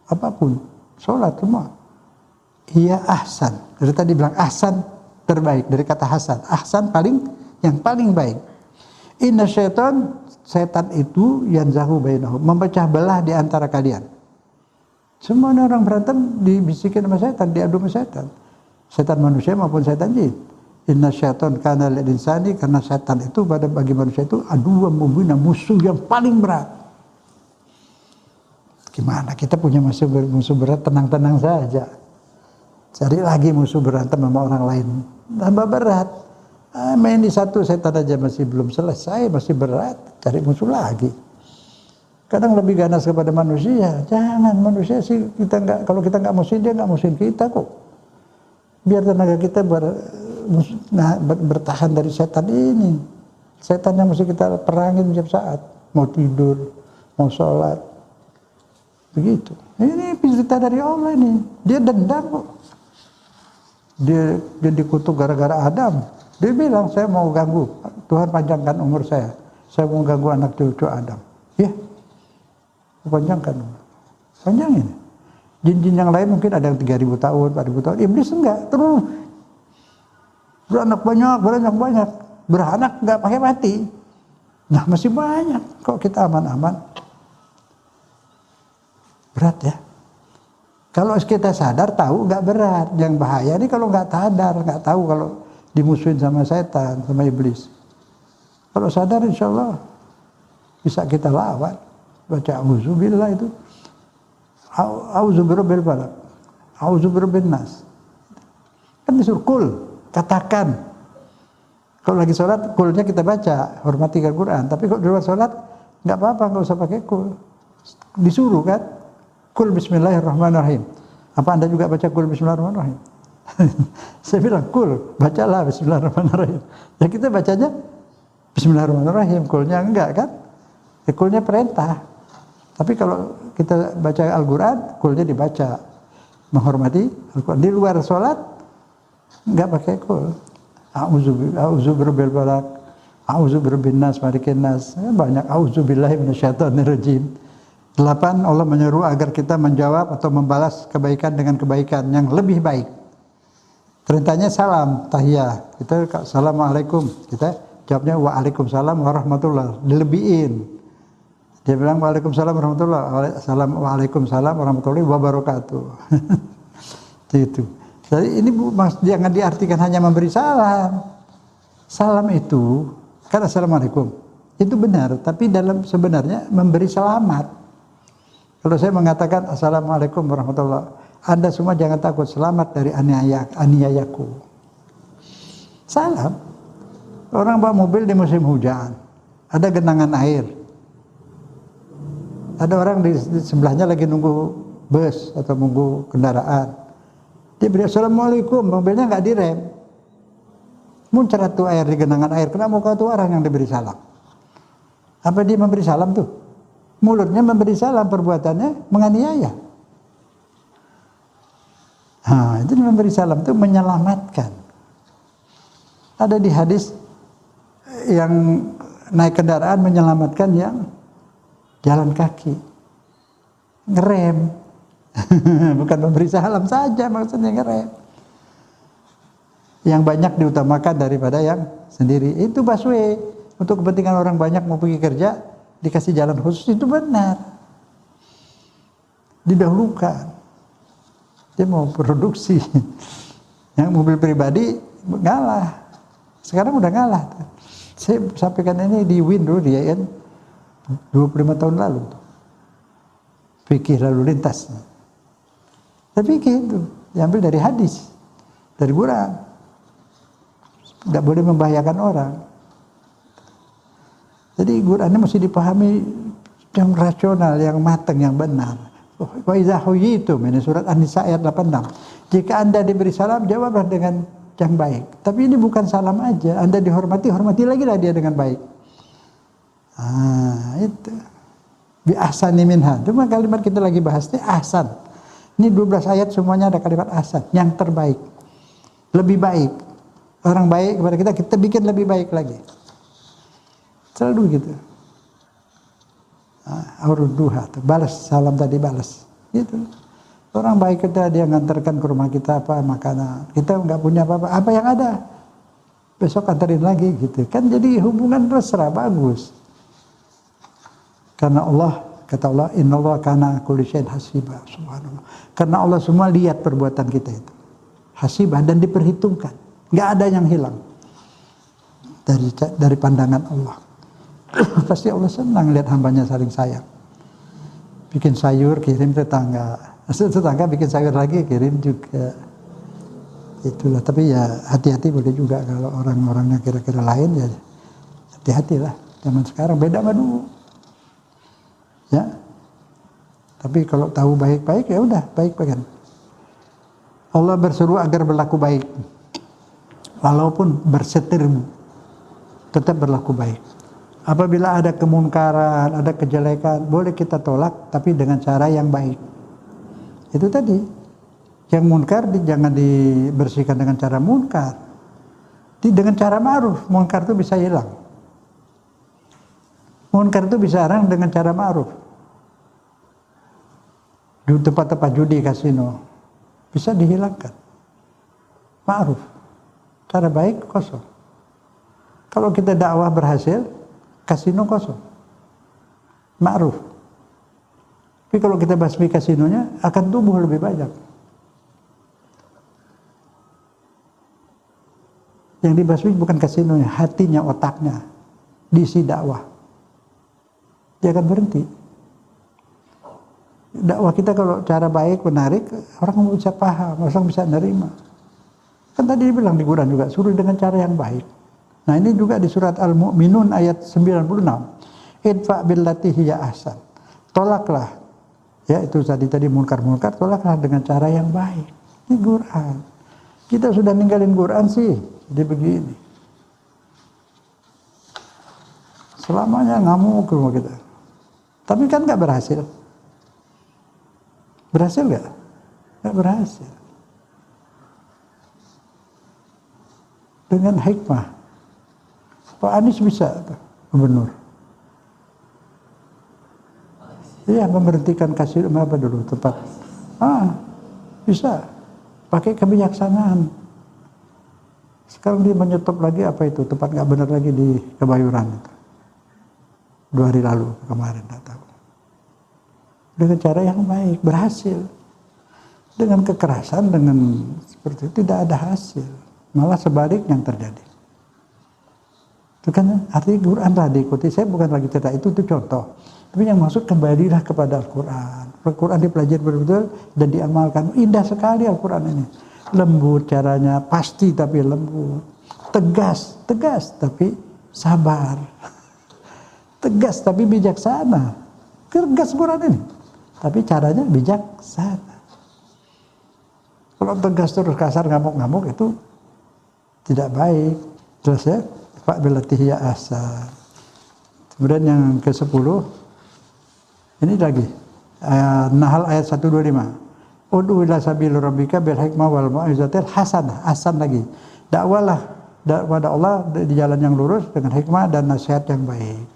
Apapun, sholat semua. Iya ahsan. Dari tadi bilang ahsan terbaik, dari kata hasan. Ahsan yang paling baik. Inna syaitan itu yanzahu bainahum, memecah belah di antara kalian. Semua orang berantem dibisikin sama setan, diadu sama setan. Setan manusia maupun setan jin. Inna syaitan kana lil insani, karena setan itu bagi manusia itu aduan mubina, musuh yang paling berat. Gimana kita punya musuh berat, tenang-tenang saja. Cari lagi musuh berantem sama orang lain, tambah berat. Main di satu setan aja masih belum selesai, masih berat, cari musuh lagi. Kadang lebih ganas kepada manusia. Jangan, manusia sih kalau kita nggak musuhin dia, nggak musuhin kita kok. Biar tenaga kita bertahan dari setan ini. Setan yang mesti kita perangin setiap saat. Mau tidur, mau sholat. Begitu. Ini cerita dari Allah ini. Dia dendam kok. Dia dikutuk gara-gara Adam. Dia bilang, saya mau ganggu. Tuhan panjangkan umur saya. Saya mau ganggu anak cucu Adam. Ya, panjangkan umur. Panjangin. Jin-jin yang lain mungkin ada yang 3.000 tahun, 4.000 tahun. Iblis enggak. Terus. Beranak banyak. Beranak enggak pakai mati. Nah, masih banyak. Kok kita aman-aman? Berat ya. Kalau kita sadar, tahu enggak berat. Yang bahaya ini kalau enggak sadar, enggak tahu kalau dimusuhin sama setan, sama iblis. Kalau sadar insya Allah bisa kita lawan. Baca auzubillah itu. Auzubirobil balak. Auzubirobin nas. Kan disuruh kul, katakan. Kalau lagi sholat, kulnya kita baca, hormati Al-Quran. Tapi kalau di luar sholat, nggak apa-apa, nggak usah pakai kul. Disuruh kan? Kul bismillahirrahmanirrahim. Apa Anda juga baca kul bismillahirrahmanirrahim? Saya bilang, kul, bacalah bismillahirrahmanirrahim. Ya kita bacanya bismillahirrahmanirrahim, kulnya enggak kan? Ya, kulnya perintah. Tapi kalau kita baca Al-Quran, kulnya dibaca. Menghormati Al-Quran. Di luar sholat, enggak pakai kul. A'udzubirobil balak, a'udzubirobin nas, malikin nas. Banyak a'udzubillahi minasyaitonirrajim. 8, Allah menyeru agar kita menjawab atau membalas kebaikan dengan kebaikan yang lebih baik. Perintahnya salam, tahiyah. Kita assalamualaikum, kita jawabnya waalaikumsalam warahmatullah. Dilebihin. Dia bilang waalaikumsalam warahmatullah, waalaikumsalam warahmatullahi wabarakatuh. Itu. Jadi ini jangan diartikan hanya memberi salam. Salam itu kan assalamualaikum. Itu benar, tapi sebenarnya memberi selamat. Kalau saya mengatakan assalamualaikum warahmatullah, Anda semua jangan takut, selamat dari aniayaku. Salam. Orang bawa mobil di musim hujan, ada genangan air. Ada orang di sebelahnya lagi nunggu bus atau nunggu kendaraan. Dia beri assalamualaikum, mobilnya nggak direm. Muncrat tuh air di genangan air, kena muka tuh orang yang diberi salam. Apa dia memberi salam tuh? Mulutnya memberi salam, perbuatannya menganiaya. Nah, itu memberi salam itu menyelamatkan. Ada di hadis yang naik kendaraan menyelamatkan yang jalan kaki. Ngerem. Bukan memberi salam saja, maksudnya ngerem. Yang banyak diutamakan daripada yang sendiri. Itu busway. Untuk kepentingan orang banyak mau pergi kerja, dikasih jalan khusus itu benar. Didahulukan. Dia mau produksi. Yang mobil pribadi ngalah. Sekarang udah ngalah. Saya sampaikan ini di Win dulu dia kan 25 tahun lalu. Fikih lalu lintas. Tapi itu diambil dari hadis, dari Quran. Tidak boleh membahayakan orang. Jadi Quran ini mesti dipahami yang rasional, yang matang, yang benar. Wa idza huyitum, ini surat An-Nisa ayat 86. Jika Anda diberi salam, jawablah dengan yang baik. Tapi ini bukan salam aja. Anda dihormati, hormati lagi lah dia dengan baik. Itu. Bi ahsani minha. Cuma kalimat kita lagi bahas ini ahsan. Ini 12 ayat semuanya ada kalimat ahsan, yang terbaik. Lebih baik. Orang baik kepada kita bikin lebih baik lagi. Selalu gitu. Auruduha, balas salam tadi balas. Gitu. Orang baik kita dia ngantarkan ke rumah kita apa makanan. Kita nggak punya apa-apa, apa yang ada besok antarin lagi gitu. Kan jadi hubungan mesra bagus. Karena Allah, kata Allah, innallaha kana kulli syai'in hasiba, subhanallah. Karena Allah semua lihat perbuatan kita itu. Hasibah dan diperhitungkan. Nggak ada yang hilang dari pandangan Allah. Pasti Allah senang lihat hambanya saling sayang. Bikin sayur kirim tetangga, tetangga bikin sayur lagi kirim juga. Itulah. Tapi ya hati-hati boleh juga kalau orang-orangnya kira-kira lain ya hati-hatilah. Zaman sekarang beda sama dulu. Ya. Tapi kalau tahu baik-baik ya udah baik-baik. Allah berseru agar berlaku baik. Walaupun berseteru tetap berlaku baik. Apabila ada kemungkaran, ada kejelekan, boleh kita tolak, tapi dengan cara yang baik. Itu tadi. Yang munkar jangan dibersihkan dengan cara munkar. Dengan cara ma'ruf, munkar itu bisa hilang. Munkar itu bisa hilang dengan cara ma'ruf. Di tempat-tempat judi, kasino, bisa dihilangkan. Ma'ruf. Cara baik, kosong. Kalau kita dakwah berhasil, kasino kosong. Ma'ruf. Tapi kalau kita basmi kasinonya akan tumbuh lebih banyak. Yang dibasmi bukan kasinonya, hatinya, otaknya. Diisi dakwah. Dia akan berhenti. Dakwah kita kalau cara baik, menarik, orang bisa paham, orang bisa nerima. Kan tadi dibilang di Quran juga, suruh dengan cara yang baik. Nah ini juga di surat Al-Mu'minun ayat 96. Idfa billati hiya ahsan. Tolaklah. Ya itu tadi munkar-munkar, tolaklah dengan cara yang baik. Ini Quran. Kita sudah ninggalin Quran sih, jadi begini. Selamanya ngamuk ke rumah kita. Tapi kan nggak berhasil. Berhasil nggak? Nggak berhasil. Dengan hikmah. Pak Anies bisa, gubernur. Iya, memberhentikan kasih apa dulu tempat. Bisa. Pakai kebijaksanaan. Sekarang dia menyetop lagi apa itu tempat nggak benar lagi di Kebayoran itu. 2 hari lalu kemarin nggak tahu. Dengan cara yang baik berhasil. Dengan kekerasan dengan seperti itu tidak ada hasil. Malah sebalik yang terjadi. Itu kan arti Quran lah diikuti. Saya bukan lagi cerita itu contoh. Tapi yang maksud kembalilah kepada Al-Quran. Al-Quran dipelajari betul-betul dan diamalkan. Indah sekali Al-Quran ini. Lembut caranya, pasti tapi lembut. Tegas tapi sabar. Tegas tapi bijaksana. Tegas Quran ini. Tapi caranya bijaksana. Kalau tegas terus kasar ngamuk-ngamuk itu tidak baik. Terus ya, Pak Belatihya Asa. Kemudian yang ke-10, ini lagi, Nahl ayat 125. Ud'u ila sabil rabbika bil hikmah wal mau'izatil hasanah. Hasan lagi. Dakwalah kepada Allah di jalan yang lurus dengan hikmah dan nasihat yang baik.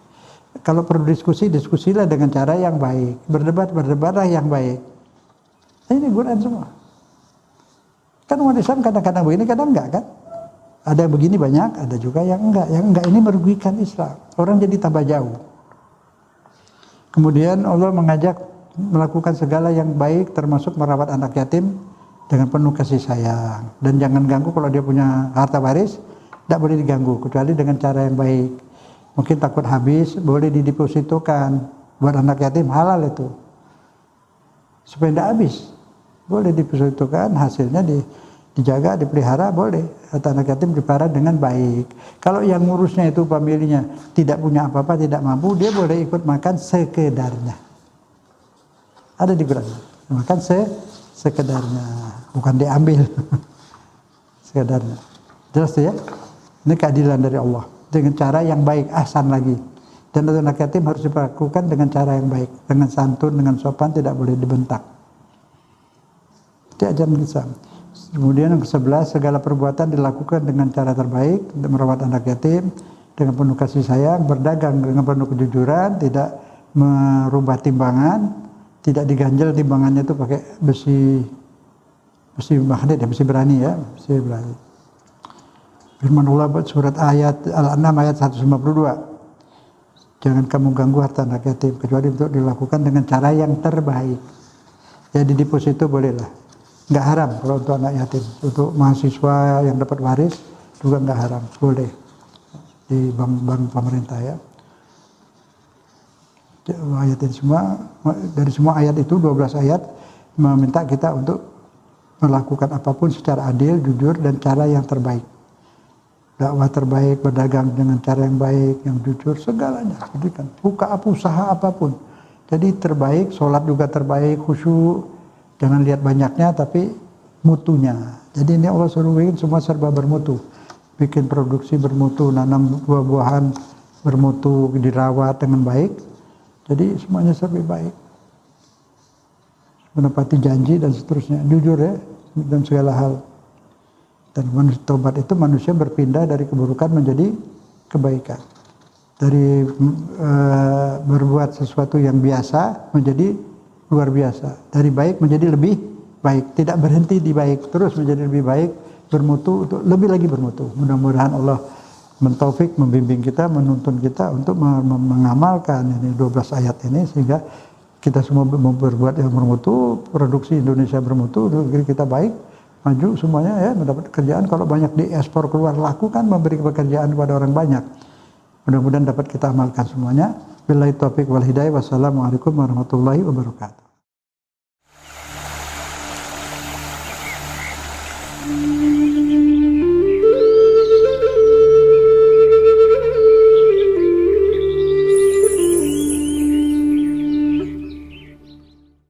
Kalau perlu diskusilah dengan cara yang baik. Berdebatlah yang baik. Ini Quran semua. Kan umat Islam kadang-kadang begini, kadang enggak kan? Ada yang begini banyak, ada juga yang enggak. Yang enggak ini merugikan Islam. Orang jadi tambah jauh. Kemudian Allah mengajak melakukan segala yang baik termasuk merawat anak yatim dengan penuh kasih sayang. Dan jangan ganggu kalau dia punya harta waris, tidak boleh diganggu kecuali dengan cara yang baik. Mungkin takut habis, boleh didepositokan buat anak yatim, halal itu. Supaya tidak habis, boleh didepositokan, hasilnya dijaga, dipelihara, boleh. Atau anak yatim dipelihara dengan baik. Kalau yang ngurusnya itu familinya tidak punya apa-apa, tidak mampu, dia boleh ikut makan sekedarnya. Ada di Quran, makan sekedarnya, bukan diambil. Sekedarnya. Jelas ya? Ini keadilan dari Allah dengan cara yang baik, ahsan lagi. Dan anak yatim harus diperlakukan dengan cara yang baik, dengan santun, dengan sopan, tidak boleh dibentak. Itu ajaran Islam. Kemudian yang ke-11, segala perbuatan dilakukan dengan cara terbaik untuk merawat anak yatim dengan penuh kasih sayang, berdagang dengan penuh kejujuran, tidak merubah timbangan, tidak diganjel timbangannya itu pakai besi magnet ya, besi berani ya, besi berani. Firman Allah buat surat ayat Al-An'am ayat 152. Jangan kamu ganggu harta anak yatim kecuali untuk dilakukan dengan cara yang terbaik. Ya di deposito bolehlah. Enggak haram kalau untuk anak yatim. Untuk mahasiswa yang dapat waris juga enggak haram, boleh. Di bank pemerintah ya. Ayat ini semua, dari semua ayat itu 12 ayat meminta kita untuk melakukan apapun secara adil, jujur, dan cara yang terbaik. Dakwah terbaik, berdagang dengan cara yang baik, yang jujur, segalanya. Jadi kan buka usaha apapun. Jadi terbaik, sholat juga terbaik, khusyuk, jangan lihat banyaknya tapi mutunya. Jadi ini Allah suruh bikin semua serba bermutu. Bikin produksi bermutu, nanam buah-buahan bermutu, dirawat dengan baik. Jadi semuanya serba baik. Menepati janji dan seterusnya. Jujur ya, dan segala hal. Dan manusia tobat itu manusia berpindah dari keburukan menjadi kebaikan. Dari berbuat sesuatu yang biasa menjadi luar biasa. Dari baik menjadi lebih baik. Tidak berhenti di baik, terus menjadi lebih baik, bermutu, untuk lebih lagi bermutu. Mudah-mudahan Allah mentaufik, membimbing kita, menuntun kita untuk mengamalkan ini 12 ayat ini sehingga kita semua berbuat yang bermutu, produksi Indonesia bermutu, negeri kita baik, maju semuanya ya, mendapat kerjaan. Kalau banyak diekspor keluar, lakukan, memberi pekerjaan kepada orang banyak. Mudah-mudahan dapat kita amalkan semuanya. Billahi taufiq wal hidayah. Wassalamualaikum warahmatullahi wabarakatuh.